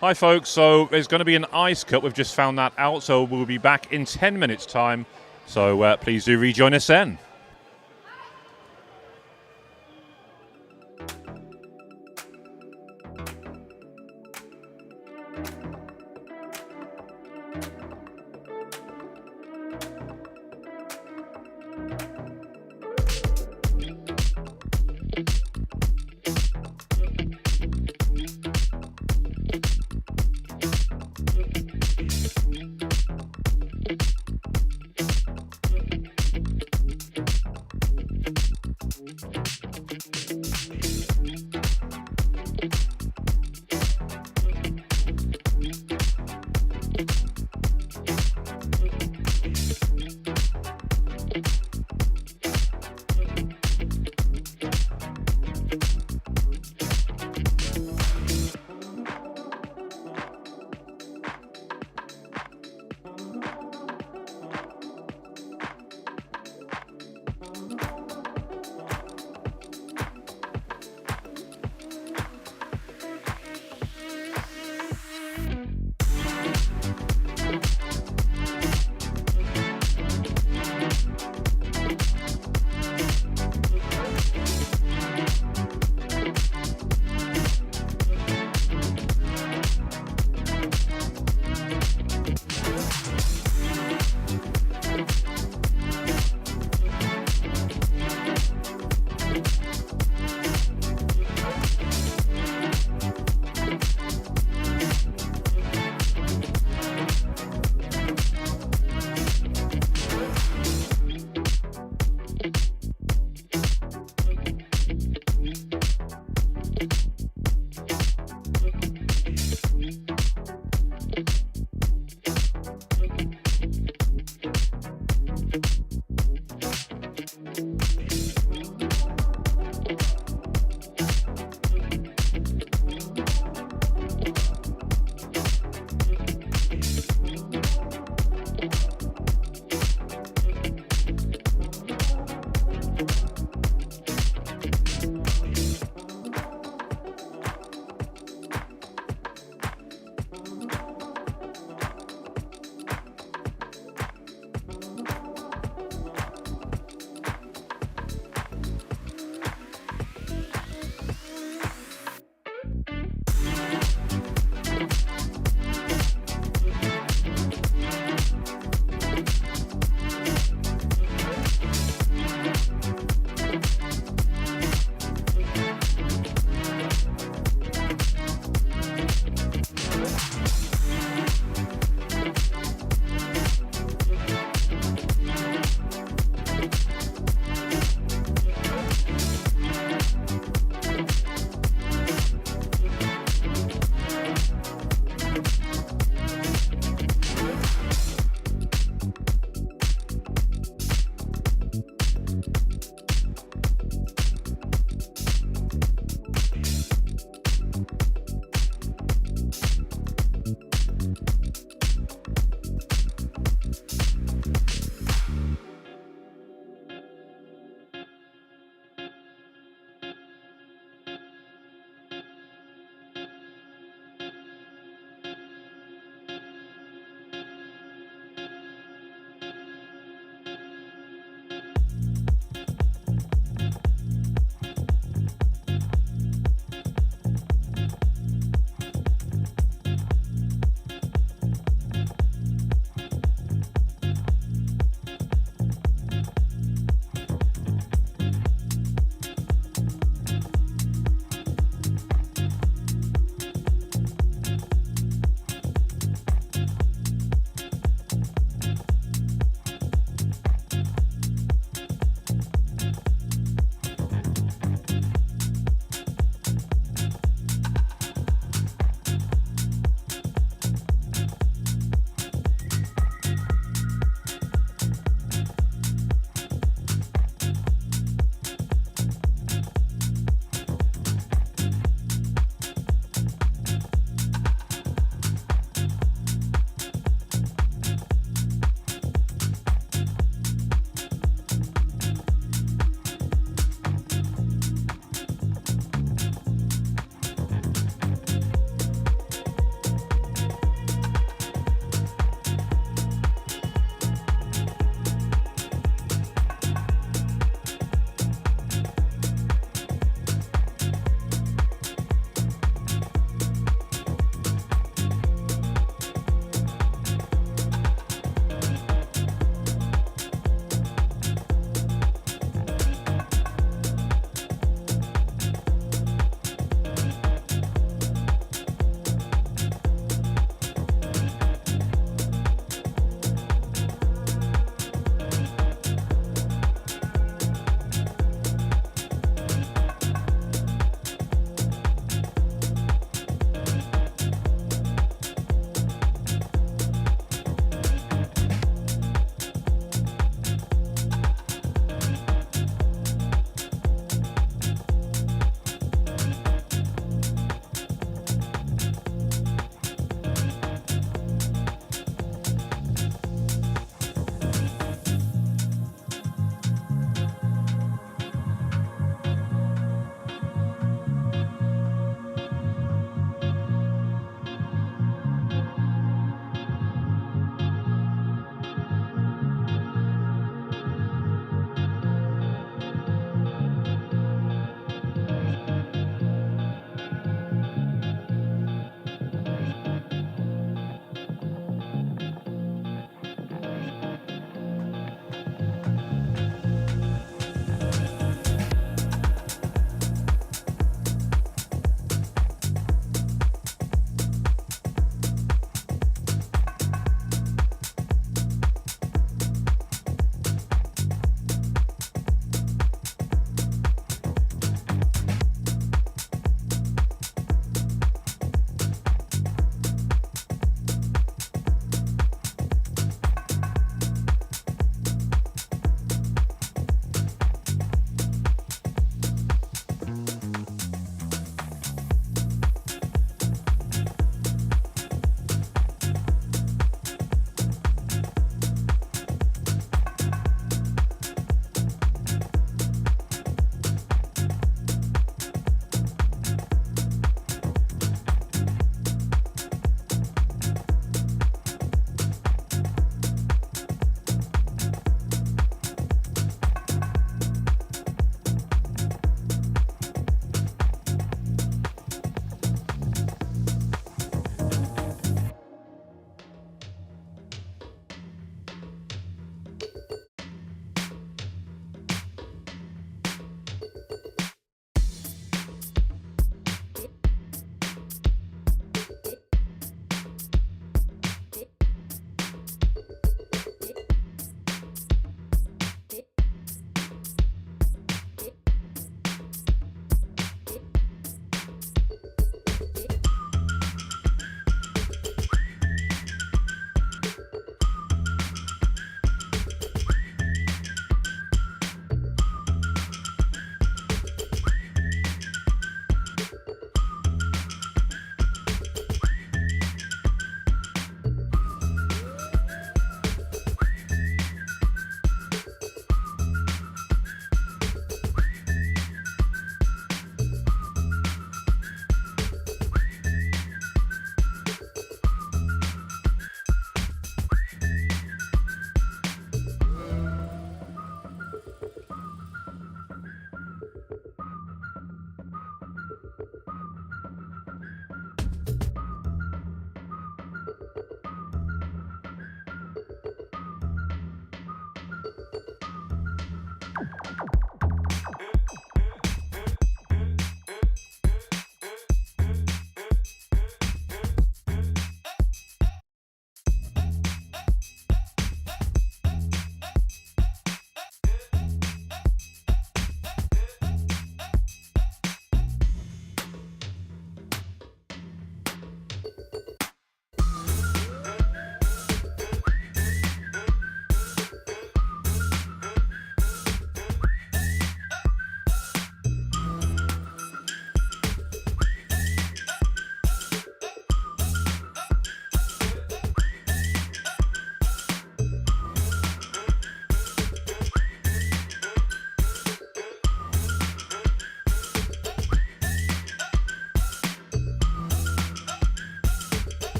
Speaker 1: Hi folks, so there's going to be an ice cut. We've just found that out, so we'll be back in 10 minutes time. So please do rejoin us then.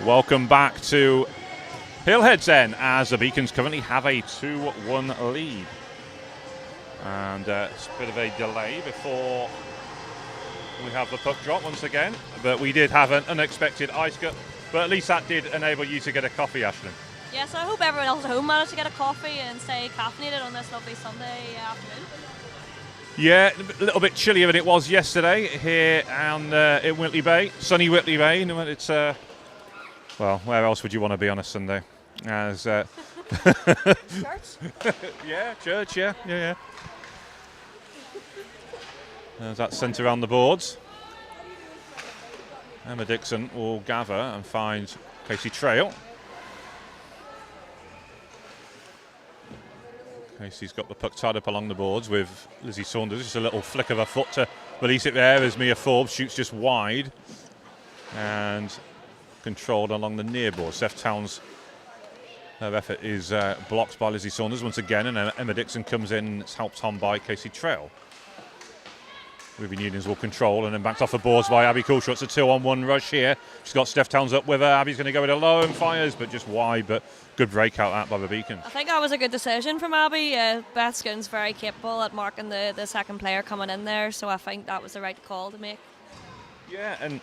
Speaker 1: Welcome back to Hillheads then, as the Beacons currently have a 2-1 lead. And it's a bit of a delay before we have the puck drop once again. But we did have an unexpected ice cut, but at least that did enable you to get a coffee, Ashlyn.
Speaker 2: Yes, I hope everyone else at home managed to get a coffee and stay caffeinated on this lovely Sunday afternoon.
Speaker 1: Yeah, a little bit chillier than it was yesterday here and in Whitley Bay, sunny Whitley Bay. It's well, where else would you want to be on a Sunday? As
Speaker 2: Church?
Speaker 1: yeah, church, yeah. There's that sent around the boards. Emma Dixon will gather and find Casey Trail. Casey's got the puck tied up along the boards with Lizzie Saunders. Just a little flick of her foot to release it there as Mia Forbes shoots just wide. And controlled along the near board. Steph Towns, her effort is blocked by Lizzie Saunders once again, and Emma Dixon comes in and it's helped on by Casey Trail. Ruby Newlands will control and then backed off the boards by Abby Coulshaw. It's a 2-on-1 rush here. She's got Steph Towns up with her. Abby's going to go with a low and fires, but just wide, but good breakout that by the Beacons.
Speaker 2: I think that was a good decision from Abby. Beth Skin's very capable at marking the second player coming in there, so I think that was the right call to make.
Speaker 1: Yeah, and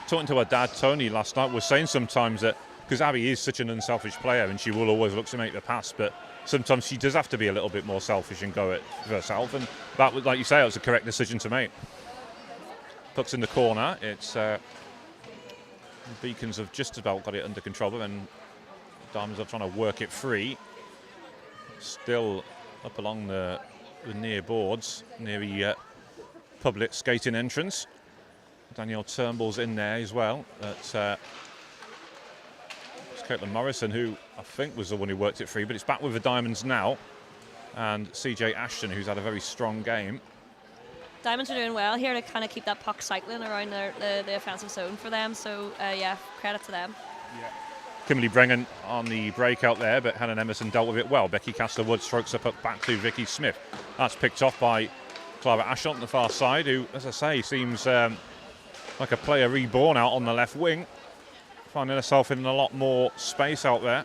Speaker 1: talking to her dad, Tony, last night, was saying sometimes that, because Abby is such an unselfish player and she will always look to make the pass, but sometimes she does have to be a little bit more selfish and go it herself, and that was, like you say, it was the correct decision to make. Puck's in the corner. It's the Beacons have just about got it under control, but then Diamonds are trying to work it free. Still up along the near boards, near the public skating entrance. Danielle Turnbull's in there as well. It's Caitlin Morrison, who I think was the one who worked it free, but it's back with the Diamonds now. And CJ Ashton, who's had a very strong game.
Speaker 2: Diamonds are doing well here to kind of keep that puck cycling around the offensive zone for them. So, yeah, credit to them.
Speaker 1: Yeah. Kimberly Brengan on the breakout there, but Helen Emerson dealt with it well. Becky Castlewood strokes the puck back to Vicky Smith. That's picked off by Clara Ashton on the far side, who, as I say, seems like a player reborn out on the left wing, finding herself in a lot more space out there.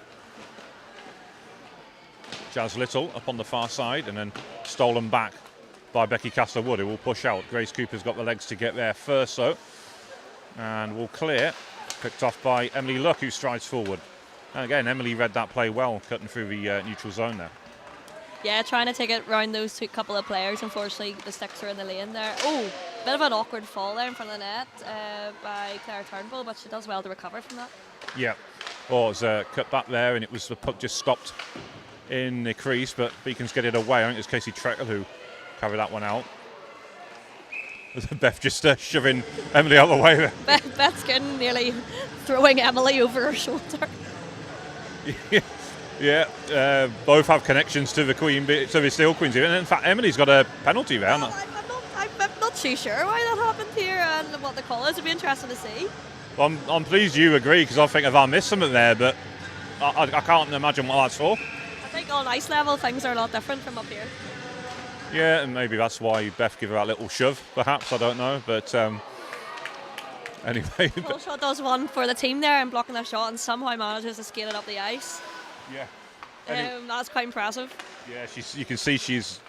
Speaker 1: Jazz Little up on the far side and then stolen back by Becky Castlewood, who will push out. Grace Cooper's got the legs to get there first, though, and will clear. Picked off by Emily Luck, who strides forward. And again, Emily read that play well, cutting through the neutral zone there.
Speaker 2: Yeah, trying to take it round those couple of players. Unfortunately, the sticks are in the lane there. Oh, bit of an awkward fall there in front of the net by Claire Turnbull, but she does well to recover from that.
Speaker 1: Yeah. Oh, it was cut back there, and it was the puck just stopped in the crease, but Beacons get it away. I think it was Casey Treckle who carried that one out. Beth just shoving Emily out of the way there.
Speaker 2: Beth Skin nearly throwing Emily over her shoulder.
Speaker 1: Yeah, both have connections to the Queen, to the Steel Queens. And in fact, Emily's got a penalty there.
Speaker 2: Well, I'm not too sure why that happened here and what the call is. It'd be interesting to see.
Speaker 1: Well, I'm pleased you agree, because I think if I missed something there, but I can't imagine what that's for.
Speaker 2: I think on ice level things are a lot different from up here.
Speaker 1: Yeah, and maybe that's why Beth gave her that little shove, perhaps, I don't know. But anyway.
Speaker 2: Coulshaw does one for the team there and blocking their shot and somehow manages to scale it up the ice.
Speaker 1: Yeah.
Speaker 2: That's quite impressive.
Speaker 1: Yeah, you can see she's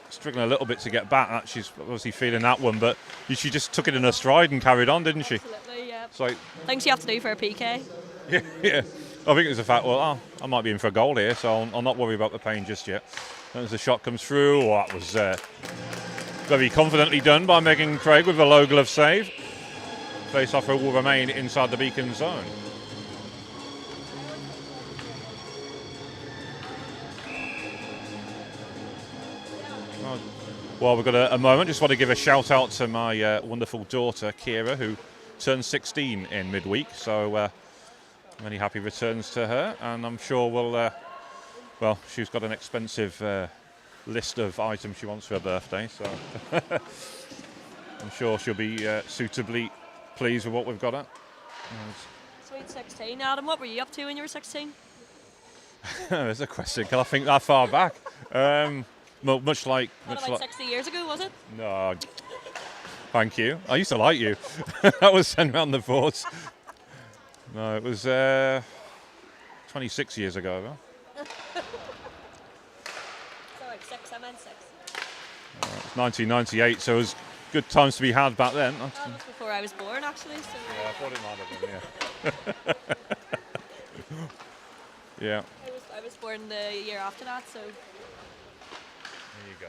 Speaker 1: struggling a little bit to get back. She's obviously feeling that one, but she just took it in her stride and carried on, didn't she?
Speaker 2: Absolutely, yeah.
Speaker 1: So,
Speaker 2: things you have to do for a PK.
Speaker 1: Yeah. I think it's the fact, I might be in for a goal here, so I'll not worry about the pain just yet. As the shot comes through, that was very confidently done by Megan Craig with a low glove save. Face-off will remain inside the beacon zone. Well, we've got a moment. Just want to give a shout out to my wonderful daughter, Kira, who turned 16 in midweek. So many happy returns to her. And I'm sure well, she's got an expensive list of items she wants for her birthday. So I'm sure she'll be suitably pleased with what we've got at.
Speaker 2: Sweet 16. Adam, what were you up to when you were 16?
Speaker 1: There's a question. Can I think that far back? Much like
Speaker 2: 60 years ago, was it?
Speaker 1: No, thank you. I used to like you. That was sent round the boards. No, it was 26 years ago.
Speaker 2: Sorry, 6. I meant 6.
Speaker 1: It's 1998, so it was good times to be had back then.
Speaker 2: That was before I was born, actually. So.
Speaker 1: Yeah, I thought it might have been. Yeah. Yeah.
Speaker 2: I was born the year after that, so.
Speaker 1: There you go.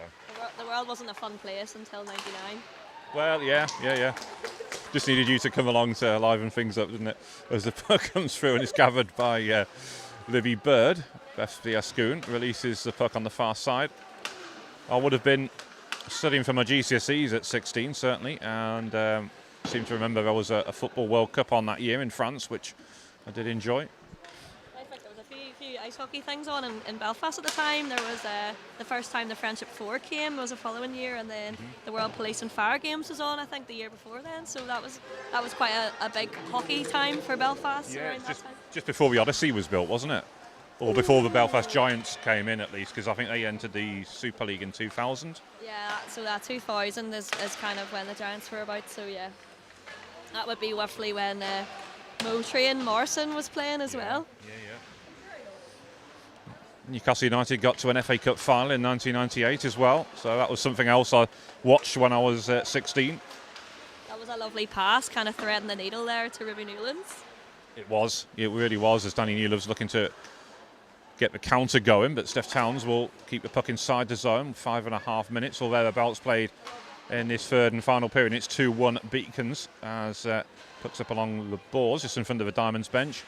Speaker 2: The world wasn't a fun place until '99.
Speaker 1: Well, yeah. Just needed you to come along to liven things up, didn't it? As the puck comes through and it's gathered by Livy Bird. Beth Ascoon releases the puck on the far side. I would have been studying for my GCSEs at 16, certainly, and seem to remember there was a Football World Cup on that year in France, which I did enjoy.
Speaker 2: I think there was a few ice hockey things on in Belfast at the time. There was the first time the Friendship 4 came was the following year, and then the World Police and Fire Games was on, I think, the year before then. So that was quite a big hockey time for Belfast.
Speaker 1: Yeah,
Speaker 2: around that time.
Speaker 1: Just before the Odyssey was built, wasn't it? Or before the Belfast Giants came in, at least, because I think they entered the Super League in 2000.
Speaker 2: Yeah, so that 2000 is kind of when the Giants were about. So yeah, that would be roughly when Moultrie and Morrison was playing as well.
Speaker 1: Yeah. Newcastle United got to an FA Cup final in 1998 as well, so that was something else I watched when I was 16.
Speaker 2: That was a lovely pass, kind of threading the needle there to Ruby Newlands.
Speaker 1: It really was, as Danny Newlands looking to get the counter going, but Steph Towns will keep the puck inside the zone. 5.5 minutes or thereabouts played in this third and final period. It's 2-1 Beacons as pucks up along the boards just in front of the Diamonds bench.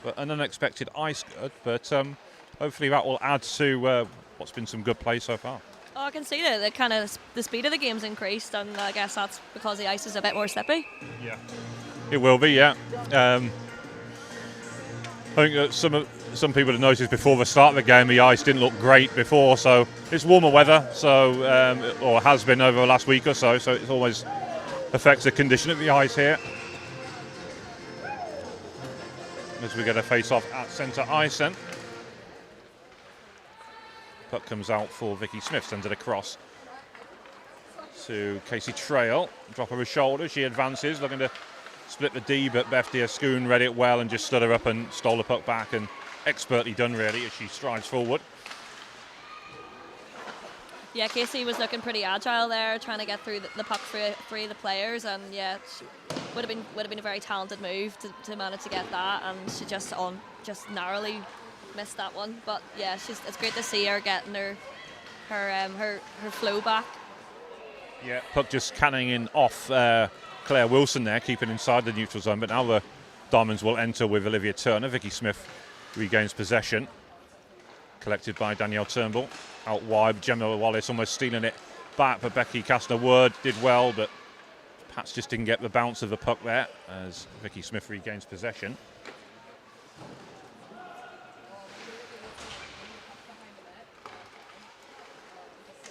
Speaker 1: But an unexpected ice good, but hopefully that will add to what's been some good play so far.
Speaker 2: Oh, I can see that the speed of the game's increased, and I guess that's because the ice is a bit more slippy.
Speaker 1: Yeah, it will be. Yeah, I think that some people have noticed before the start of the game the ice didn't look great before, so it's warmer weather, so or has been over the last week or so. So it always affects the condition of the ice here. As we get a face-off at centre ice then. Puck comes out for Vicky Smith, sends it across to Casey Trail. Drop of her shoulder, she advances, looking to split the D, but Beth Diascoon read it well and just stood her up and stole the puck back, and expertly done really as she strides forward.
Speaker 2: Yeah, Casey was looking pretty agile there, trying to get through the puck through three of the players, and yeah, would have been a very talented move to manage to get that, and she just narrowly missed that one. But yeah, it's great to see her getting her flow back.
Speaker 1: Yeah, puck just canning in off Claire Wilson there, keeping inside the neutral zone. But now the Diamonds will enter with Olivia Turner. Vicky Smith regains possession, collected by Danielle Turnbull. Out wide, Gemma Wallace almost stealing it back, but Becky Kastner-Word did well, but perhaps just didn't get the bounce of the puck there as Vicky Smith regains possession.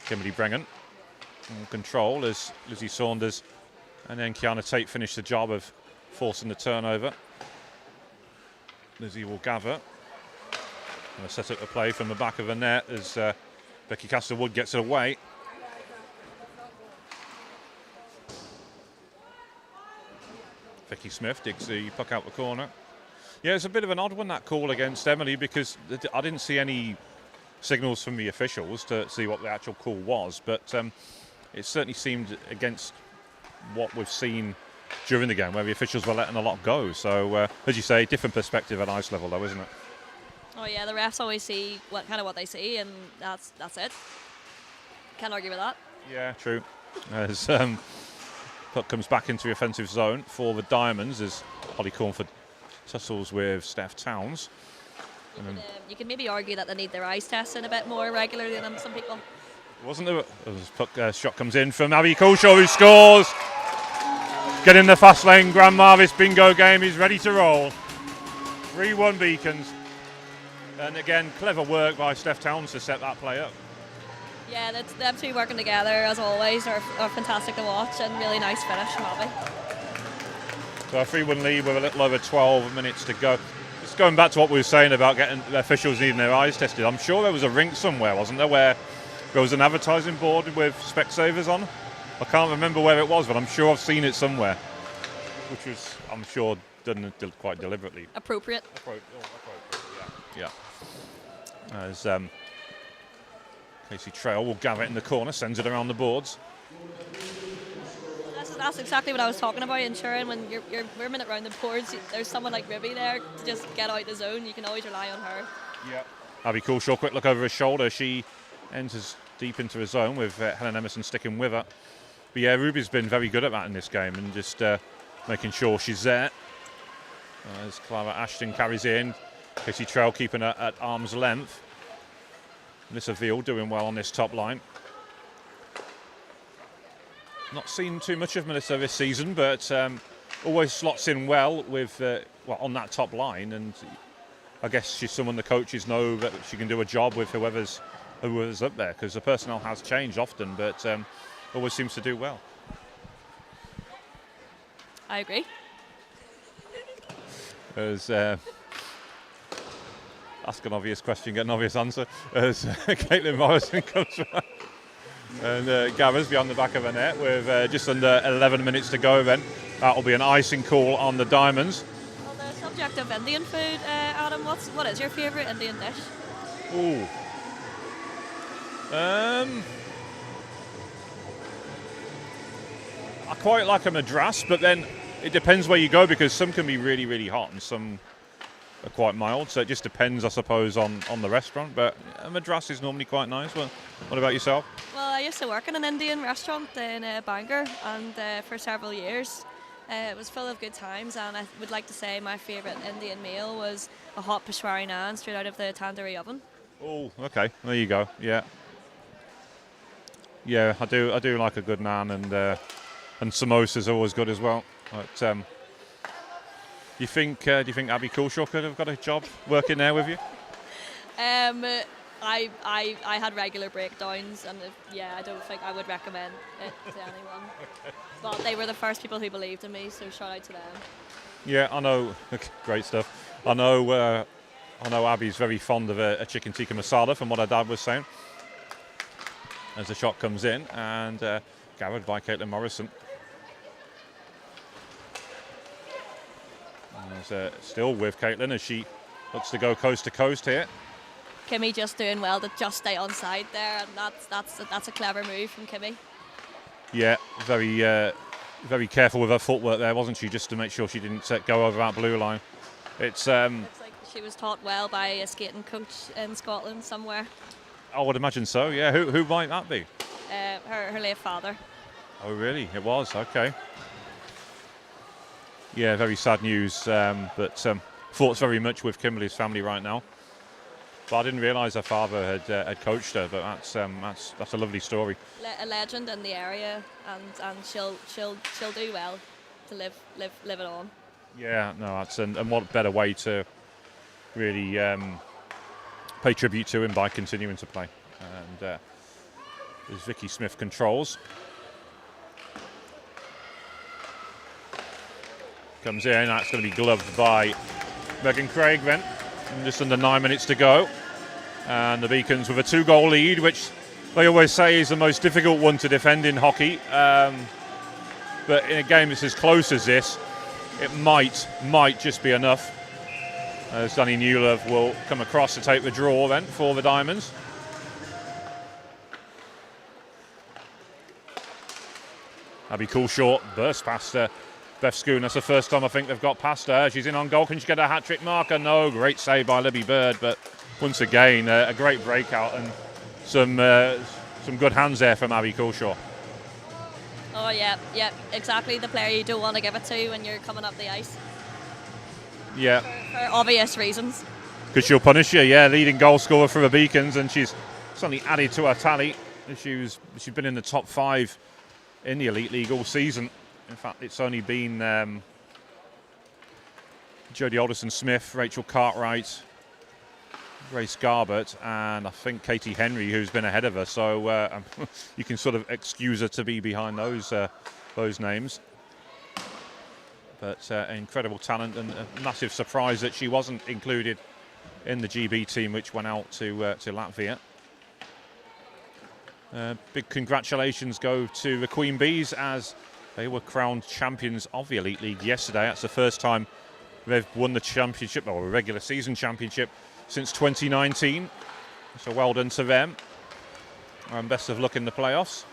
Speaker 1: Kimberly Brengan in control as Lizzie Saunders and then Kiana Tate finish the job of forcing the turnover. Lizzie will gather and set up the play from the back of the net as Becky Kastner-Word gets it away. Vicky Smith digs the puck out the corner. Yeah, it's a bit of an odd one, that call against Emily, because I didn't see any signals from the officials to see what the actual call was, but it certainly seemed against what we've seen during the game, where the officials were letting a lot go. So, as you say, different perspective at ice level, though, isn't it?
Speaker 2: Oh yeah, the refs always see what they see, and that's it. Can't argue with that.
Speaker 1: Yeah, true. As puck comes back into the offensive zone for the Diamonds as Holly Cornford tussles with Steph Towns.
Speaker 2: You can maybe argue that they need their eyes tested a bit more regularly than some people.
Speaker 1: Wasn't there? Puck shot comes in from Abby Coulshaw, who scores. Get in the fast lane. Grand Marvis bingo game is ready to roll. 3-1 Beacons. And again, clever work by Steph Towns to set that play up.
Speaker 2: Yeah, them two working together as always are fantastic to watch, and really nice finish from Abby.
Speaker 1: So a 3-1 lead with a little over 12 minutes to go. Just going back to what we were saying about getting the officials needing their eyes tested, I'm sure there was a rink somewhere, wasn't there, where there was an advertising board with Specsavers on? I can't remember where it was, but I'm sure I've seen it somewhere, which was, I'm sure, done quite deliberately.
Speaker 2: Appropriate.
Speaker 1: Yeah. As Casey Trail will gather it in the corner, sends it around the boards.
Speaker 2: That's exactly what I was talking about, ensuring when you're worming it around the boards, there's someone like Ruby there to just get out the zone. You can always rely on her.
Speaker 1: Yeah. Abby Coulshaw, quick look over her shoulder. She enters deep into her zone with Helen Emerson sticking with her. But yeah, Ruby's been very good at that in this game and just making sure she's there. As Clara Ashton carries in, Casey Trail keeping her at arm's length. Melissa Veal doing well on this top line. Not seen too much of Melissa this season, but always slots in well with on that top line, and I guess she's someone the coaches know that she can do a job with whoever's up there, because the personnel has changed often, but always seems to do well.
Speaker 2: I agree.
Speaker 1: As ask an obvious question, get an obvious answer. As Caitlin Morrison comes back and gathers beyond the back of her net with just under 11 minutes to go. Then that will be an icing call on the Diamonds.
Speaker 2: On the subject of Indian food, Adam, what is your favourite Indian dish?
Speaker 1: Ooh. I quite like a madras, but then it depends where you go, because some can be really, really hot and some are quite mild. So it just depends, I suppose, on the restaurant. But a madras is normally quite nice. Well, what about yourself?
Speaker 2: Well, I used to work in an Indian restaurant in Bangor, and for several years. It was full of good times, and I would like to say my favourite Indian meal was a hot Peshwari naan straight out of the tandoori oven.
Speaker 1: Oh, okay. There you go. Yeah. Yeah, I do like a good naan, and samosas are always good as well. But do you think Abby Coulshaw could have got a job working there with you?
Speaker 2: I had regular breakdowns, and I don't think I would recommend it to anyone. But they were the first people who believed in me, so shout out to them. Yeah,
Speaker 1: I know. Great stuff. I know Abby's very fond of a chicken tikka masala, from what her dad was saying. As the shot comes in, and gathered by Caitlin Morrison. Still with Caitlin as she looks to go coast to coast here.
Speaker 2: Kimmy just doing well to just stay on side there, and that's a clever move from Kimmy.
Speaker 1: Yeah, very careful with her footwork there, wasn't she, just to make sure she didn't go over that blue line. It's looks
Speaker 2: like she was taught well by a skating coach in Scotland somewhere.
Speaker 1: I would imagine so. Yeah, who might that be?
Speaker 2: Her late father.
Speaker 1: Oh, really? It was. Okay. Yeah, very sad news. But thoughts very much with Kimberly's family right now. But I didn't realise her father had coached her. But that's a lovely story.
Speaker 2: A legend in the area, and she'll do well to live it on.
Speaker 1: Yeah, no, that's and what better way to really pay tribute to him by continuing to play. And as Vicky Smith controls. Comes in, that's going to be gloved by Megan Craig then. And just under 9 minutes to go. And the Beacons with a 2-goal lead, which they always say is the most difficult one to defend in hockey. But in a game that's as close as this, it might just be enough. As Danny Newlove will come across to take the draw then for the Diamonds. Abby Coulshaw bursts past Beth Schoon, that's the first time I think they've got past her. She's in on goal. Can she get a hat-trick marker? No. Great save by Libby Bird, but once again, a great breakout and some good hands there from Abby Coulshaw.
Speaker 2: Oh, yeah, exactly the player you don't want to give it to when you're coming up the ice.
Speaker 1: Yeah.
Speaker 2: For obvious reasons.
Speaker 1: Because she'll punish you, yeah. Leading goal scorer for the Beacons, and she's suddenly added to her tally. She's been in the top 5 in the Elite League all season. In fact, it's only been Jodie Alderson-Smith, Rachel Cartwright, Grace Garbett, and I think Katie Henry, who's been ahead of her. So you can sort of excuse her to be behind those names. But incredible talent, and a massive surprise that she wasn't included in the GB team, which went out to Latvia. Big congratulations go to the Queen Bees, as they were crowned champions of the Elite League yesterday. That's the first time they've won the championship, or a regular season championship, since 2019. So well done to them. And best of luck in the playoffs.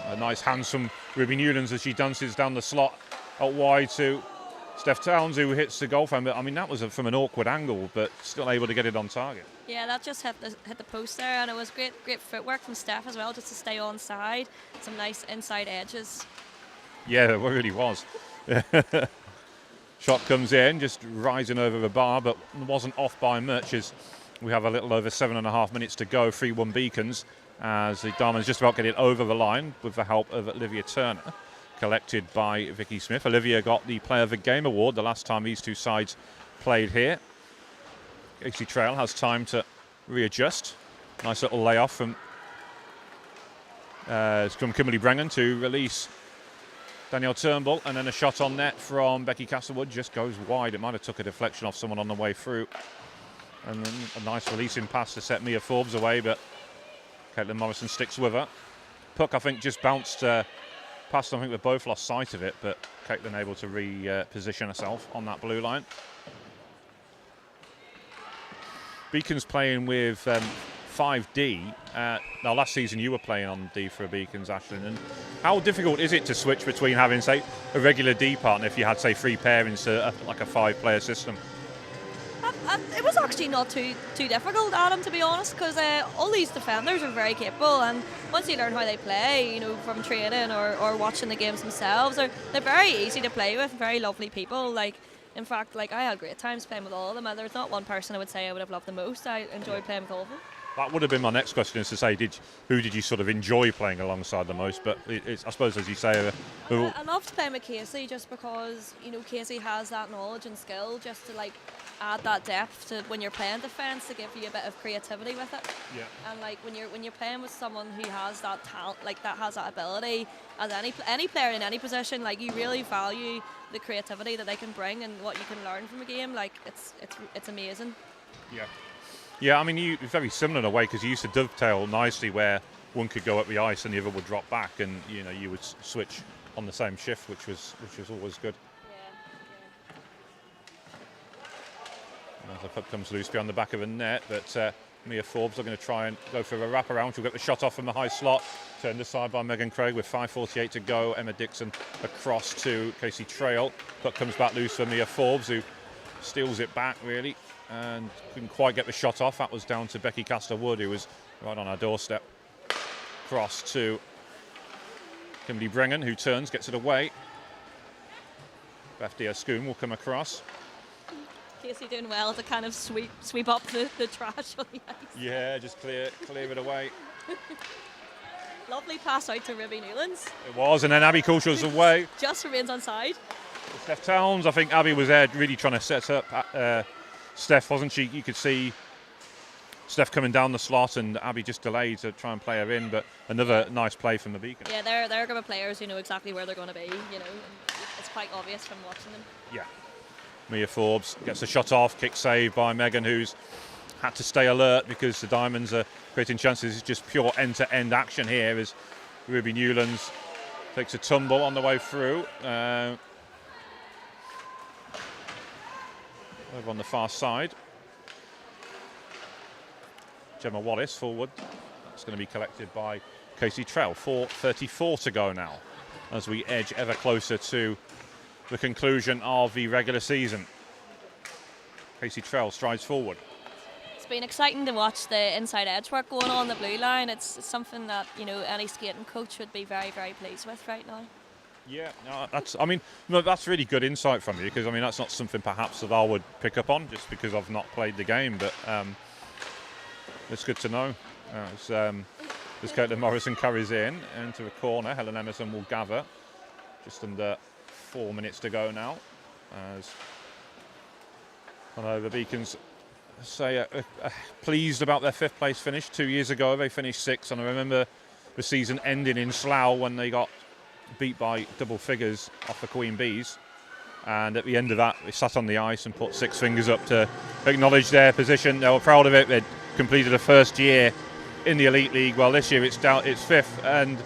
Speaker 1: A nice hands from Ruby Newlands as she dances down the slot out wide to Steph Towns, who hits the goal frame. I mean, that was from an awkward angle, but still able to get it on target.
Speaker 2: Yeah, that just hit the post there, and it was great footwork from Steph as well, just to stay on side. Some nice inside edges. Yeah,
Speaker 1: it really was. Shot comes in, just rising over the bar, but wasn't off by much, as we have a little over 7.5 minutes to go. 3-1 Beacons, as the Diamonds just about get it over the line with the help of Olivia Turner, collected by Vicky Smith. Olivia got the Player of the Game award the last time these two sides played here. Casey Trail has time to readjust. Nice little layoff from Kimberly Brennan to release Danielle Turnbull, and then a shot on net from Becky Castlewood just goes wide. It might have took a deflection off someone on the way through. And then a nice releasing pass to set Mia Forbes away, but Caitlin Morrison sticks with her. Puck, I think, just bounced past. I think we both lost sight of it, but Caitlin able to reposition herself on that blue line. Beacons playing with 5D. Now, last season you were playing on D for Beacons, Ashlyn. And how difficult is it to switch between having, say, a regular D partner if you had, say, 3 pairings to like a 5-player system?
Speaker 2: It was actually not too difficult, Adam, to be honest, because all these defenders are very capable, and once you learn how they play, you know, from training or watching the games themselves, they're very easy to play with, very lovely people. Like, in fact, like, I had great times playing with all of them, and there's not one person I would say I would have loved the most. I enjoyed playing with all of them. That
Speaker 1: would have been my next question, is to say, who did you sort of enjoy playing alongside the most? But I suppose, as you say,
Speaker 2: I loved playing with Casey just because, you know, Casey has that knowledge and skill just to, like, add that depth to when you're playing defence, to give you a bit of creativity with it.
Speaker 1: Yeah.
Speaker 2: And like when you're playing with someone who has that talent, like that has that ability, as any player in any position, like you really value the creativity that they can bring and what you can learn from a game. Like it's amazing.
Speaker 1: Yeah. Yeah, I mean, you're very similar in a way, because you used to dovetail nicely where one could go up the ice and the other would drop back, and you know you would switch on the same shift, which was always good. As the puck comes loose behind the back of the net, but Mia Forbes are going to try and go for a wraparound. She'll get the shot off from the high slot, turned aside by Megan Craig with 5:48 to go. Emma Dixon across to Casey Trail. Puck comes back loose for Mia Forbes, who steals it back really and couldn't quite get the shot off. That was down to Becky Castlewood, who was right on our doorstep. Cross to Kimberly Brennan, who turns, gets it away. Beth Diaz-Schoon will come across.
Speaker 2: Casey doing well to kind of sweep up the trash on the ice.
Speaker 1: Yeah, just clear it away.
Speaker 2: Lovely pass out to Ruby Newlands.
Speaker 1: It was, and then Abby Coulshaw's away.
Speaker 2: Just remains on side.
Speaker 1: Steph Towns, I think Abby was there really trying to set up Steph, wasn't she? You could see Steph coming down the slot, and Abby just delayed to try and play her in, but another nice play from the Beacon.
Speaker 2: Yeah, they're a group of players who know exactly where they're going to be, you know, and it's quite obvious from watching them.
Speaker 1: Yeah. Mia Forbes gets a shot off, kick save by Megan, who's had to stay alert because the Diamonds are creating chances. It's just pure end-to-end action here as Ruby Newlands takes a tumble on the way through. Over on the far side. Gemma Wallace forward. That's going to be collected by Casey Trell. 4:34 to go now. as we edge ever closer to the conclusion of the regular season. Casey Trell strides forward.
Speaker 2: It's been exciting to watch the inside edge work going on the blue line. It's something that, you know, any skating coach would be very, very pleased with right now.
Speaker 1: Yeah, no, that's really good insight from you, because I mean that's not something perhaps that I would pick up on just because I've not played the game, but it's good to know. As Caitlin Morrison carries in into the corner, Helen Emerson will gather. Just under 4 minutes to go now. As I know the Beacons say pleased about their 5th place finish. 2 years ago they finished 6th, and I remember the season ending in Slough when they got beat by double figures off the Queen Bees, and at the end of that they sat on the ice and put 6 fingers up to acknowledge their position. They were proud of it. They'd completed a first year in the Elite League. Well, this year it's 5th, and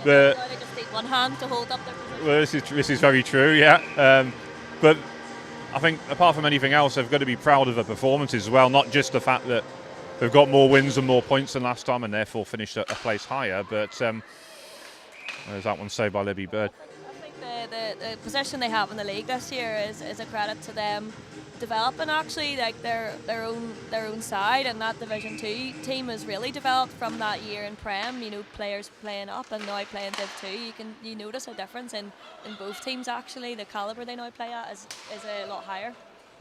Speaker 2: they just need one hand to hold up their position.
Speaker 1: Well, this is very true, yeah. But I think apart from anything else, they've got to be proud of their performances as well. Not just the fact that they've got more wins and more points than last time, and therefore finished a place higher, but there's that one saved by Libby Bird.
Speaker 2: I think the position they have in the league this year is a credit to them developing actually like their own side, and that Division 2 team has really developed from that year in Prem. You know, players playing up and now playing Div 2. You notice a difference in both teams actually. The calibre they now play at is a lot higher.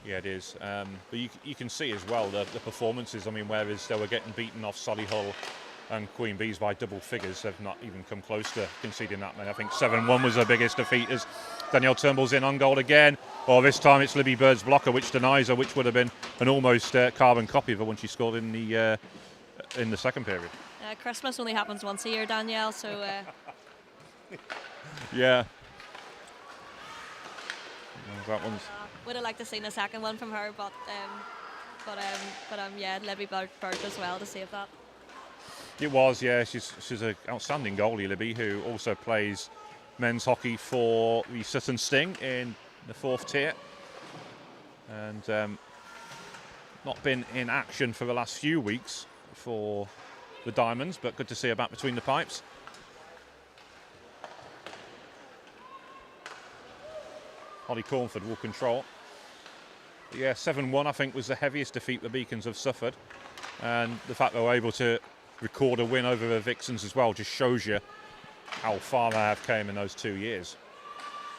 Speaker 1: Yeah, it is. But you can see as well the performances. I mean, whereas they were getting beaten off Solihull and Queen Bees by double figures, they've not even come close to conceding that many. I think 7-1 was their biggest defeat, as Danielle Turnbull's in on goal again. Or this time it's Libby Bird's blocker, which denies her, which would have been an almost carbon copy of her when she scored in the second period.
Speaker 2: Christmas only happens once a year, Danielle, so...
Speaker 1: Yeah. That one's...
Speaker 2: would have liked to seen a second one from her, but yeah, Libby Bird as well to save that.
Speaker 1: It was, yeah. She's an outstanding goalie, Libby, who also plays men's hockey for the Sutton Sting in the 4th tier, and not been in action for the last few weeks for the Diamonds, but good to see her back between the pipes. Holly Cornford will control. But yeah, 7-1 I think was the heaviest defeat the Beacons have suffered, and the fact they were able to record a win over the Vixens as well just shows you how far they have came in those 2 years.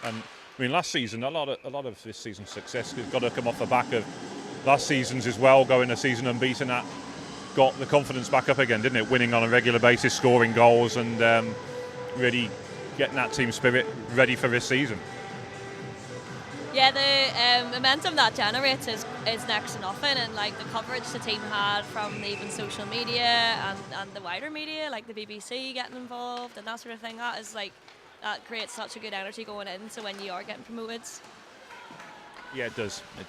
Speaker 1: And I mean, last season, a lot of this season's success has got to come off the back of last season's as well, going a season unbeaten. That got the confidence back up again, didn't it? Winning on a regular basis, scoring goals, and really getting that team spirit ready for this season.
Speaker 2: Yeah, the momentum that generates is next to nothing, and like the coverage the team had from even social media and the wider media, like the BBC getting involved and that sort of thing, that creates such a good energy going in, so when you are getting promoted.
Speaker 1: Yeah, it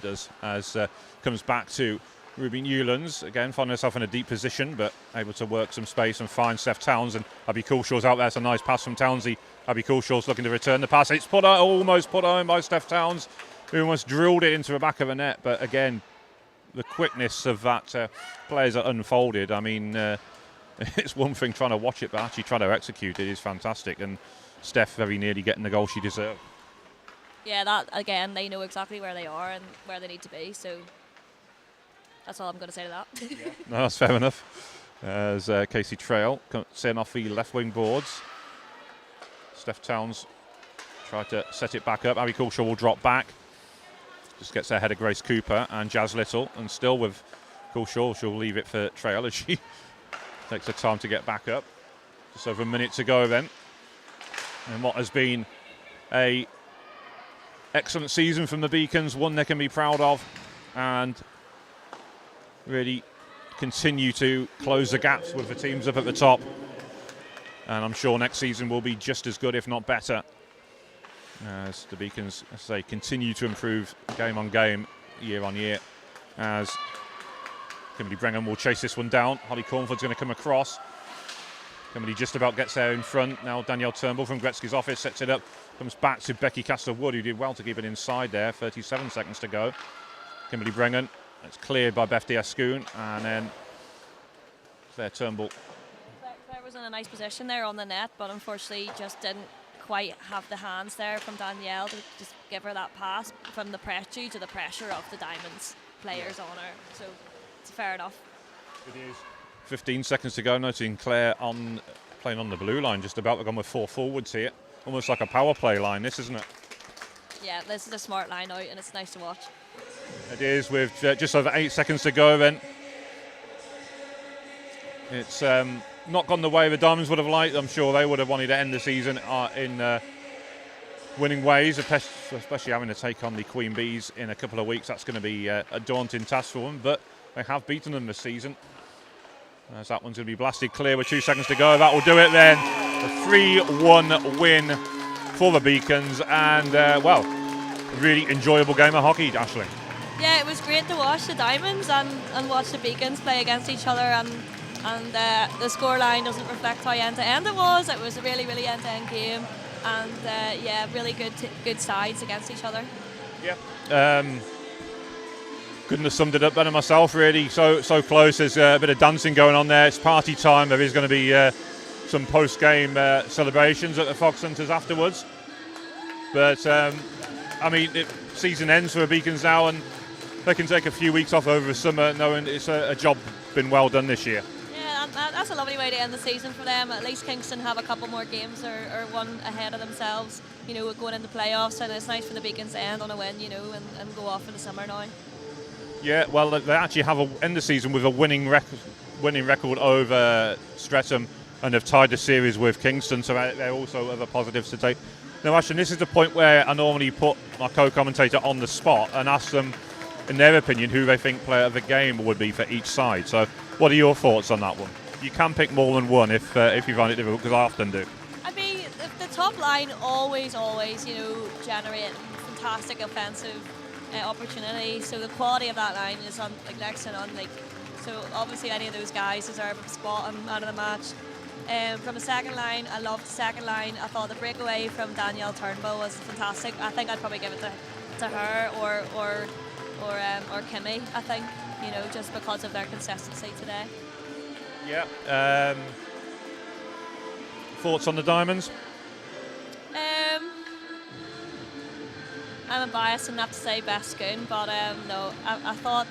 Speaker 1: does. As comes back to Ruby Newlands, again finding herself in a deep position, but able to work some space and find Steph Towns, and Abby Coolshaw's out there. It's a nice pass from Townsy. Abby Coolshaw's looking to return the pass. It's almost put home by Steph Towns, who almost drilled it into the back of the net. But again, the quickness of that players that unfolded. I mean, it's one thing trying to watch it, but actually trying to execute it is fantastic. And Steph very nearly getting the goal she deserved.
Speaker 2: Yeah, that again, they know exactly where they are and where they need to be. So that's all I'm going to say to that.
Speaker 1: Yeah. No, that's fair enough. As Casey Trail setting off the left wing boards. Steph Towns tried to set it back up. Abby Coolshaw will drop back. Just gets ahead of Grace Cooper and Jazz Little. And still with Coolshaw, she'll leave it for Trail as she takes her time to get back up. Just over a minute to go then. And what has been a excellent season from the Beacons, one they can be proud of, and really continue to close the gaps with the teams up at the top. And I'm sure next season will be just as good, if not better, as the Beacons, as they continue to improve game on game, year on year. As Kimberly Brennan will chase this one down. Holly Cornford's going to come across. Kimberly just about gets there in front. Now Danielle Turnbull from Gretzky's office sets it up. Comes back to Becky Castlewood, who did well to keep it inside there. 37 seconds to go. Kimberly Brennan. It's cleared by Beth Diascoon. And then Claire Turnbull.
Speaker 2: Claire was in a nice position there on the net, but unfortunately just didn't quite have the hands there from Danielle to just give her that pass from the due to the pressure of the Diamonds players on her. So it's fair enough.
Speaker 1: It is. 15 seconds to go. Noting Claire playing on the blue line, just about. We're going with 4 forwards here. Almost like a power play line, this, isn't it?
Speaker 2: Yeah, this is a smart line out, and it's nice to watch.
Speaker 1: It is, with just over 8 seconds to go then. It's not gone the way the Diamonds would have liked. I'm sure they would have wanted to end the season in winning ways, especially having to take on the Queen Bees in a couple of weeks. That's going to be a daunting task for them, but they have beaten them this season. As that one's going to be blasted clear with 2 seconds to go. That will do it then. A 3-1 win for the Beacons, and well, a really enjoyable game of hockey, Aisling.
Speaker 2: Yeah, it was great to watch the Diamonds and watch the Beacons play against each other, and the scoreline doesn't reflect how end-to-end it was. It was a really, really end-to-end game, and yeah, really good sides against each other.
Speaker 1: Yeah. Couldn't have summed it up better myself, really. So close. There's a bit of dancing going on there. It's party time. There is going to be some post-game celebrations at the Fox Centres afterwards. But, I mean, season ends for the Beacons now, and they can take a few weeks off over the summer knowing it's a job been well done this year.
Speaker 2: Yeah, that's a lovely way to end the season for them. At least Kingston have a couple more games or one ahead of themselves, you know, going into playoffs, and it's nice for the Beacons to end on a win, you know, and go off for the summer now.
Speaker 1: Yeah, well, they actually have end the season with a winning record over Streatham, and have tied the series with Kingston, so they're also other positives to take. Now, Ashton, this is the point where I normally put my co-commentator on the spot and ask them, in their opinion, who they think player of the game would be for each side. So, what are your thoughts on that one? You can pick more than one if you find it difficult, because I often do.
Speaker 2: I mean, the top line always, you know, generate fantastic offensive opportunity. So the quality of that line is like next to none. Like, so obviously any of those guys deserve a spot out of the match. From the second line, I loved the second line. I thought the breakaway from Danielle Turnbull was fantastic. I think I'd probably give it to her or Kimmy. I think, you know, just because of their consistency today.
Speaker 1: Yeah. Thoughts on the Diamonds?
Speaker 2: I'm biased enough to say best goon, but no, I thought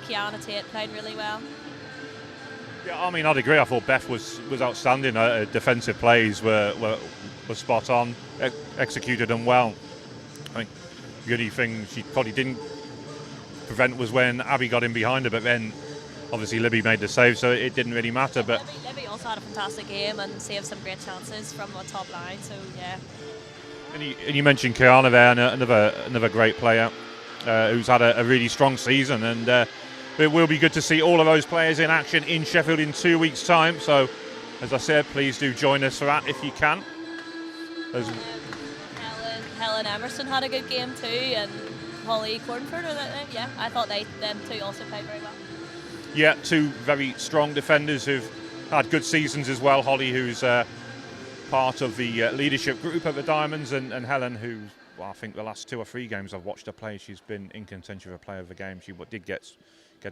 Speaker 2: Kiana Tate played really well.
Speaker 1: Yeah, I mean, I'd agree. I thought Beth was outstanding. Defensive plays were spot on, executed them well. I think the only thing she probably didn't prevent was when Abby got in behind her, but then obviously Libby made the save, so it didn't really matter. But
Speaker 2: Libby also had a fantastic game and saved some great chances from the top line, so yeah.
Speaker 1: And you mentioned Kiana there, another great player who's had a really strong season, and it will be good to see all of those players in action in Sheffield in 2 weeks' time. So, as I said, please do join us for that if you can.
Speaker 2: Helen Emerson had a good game too, and Holly Cornford. Yeah, I thought them two also played very well.
Speaker 1: Yeah, two very strong defenders who've had good seasons as well. Holly, who's part of the leadership group at the Diamonds, and Helen, who, well, I think the last 2 or 3 games I've watched her play, she's been in contention for player of the game. She did get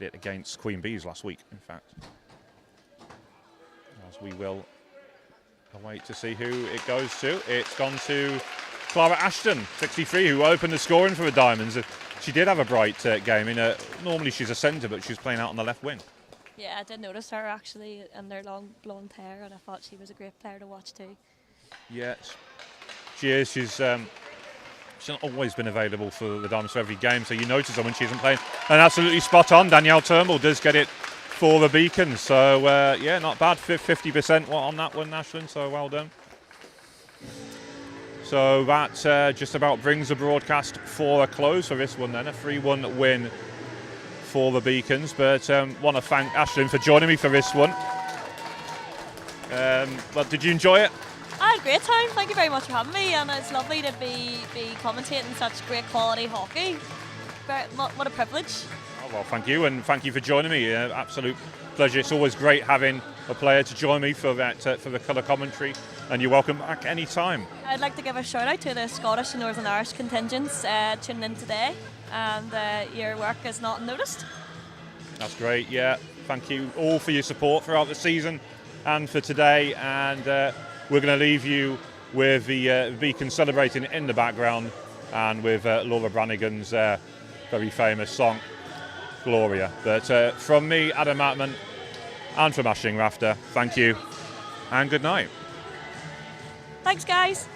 Speaker 1: it against Queen Bees last week, in fact. As we will await to see who it goes to. It's gone to Clara Ashton, 63, who opened the scoring for the Diamonds. She did have a bright game. Normally she's a centre, but she's playing out on the left wing.
Speaker 2: Yeah, I did notice her actually in their long blonde hair, and I thought she was a great player to watch too.
Speaker 1: Yes, she is. She's not always been available for the Diamonds for every game, so you notice her when she isn't playing. And absolutely spot on. Danielle Turnbull does get it for the Beacons. So, yeah, not bad. 50% on that one, Ashland, so well done. So that just about brings the broadcast for a close for this one then. A 3-1 win for the Beacons. But want to thank Ashland for joining me for this one. But did you enjoy it?
Speaker 2: I had a great time. Thank you very much for having me, and it's lovely to be commentating such great quality hockey. What a privilege.
Speaker 1: Oh, well, thank you, and thank you for joining me. Absolute pleasure. It's always great having a player to join me for that for the colour commentary, and you're welcome back any time.
Speaker 2: I'd like to give a shout out to the Scottish and Northern Irish contingents tuning in today, and your work is not noticed.
Speaker 1: That's great. Yeah, thank you all for your support throughout the season and for today, and we're going to leave you with the Beacon celebrating in the background, and with Laura Branigan's very famous song, Gloria. But from me, Adam Matman, and from Ashling Rafter, thank you and good night.
Speaker 2: Thanks, guys.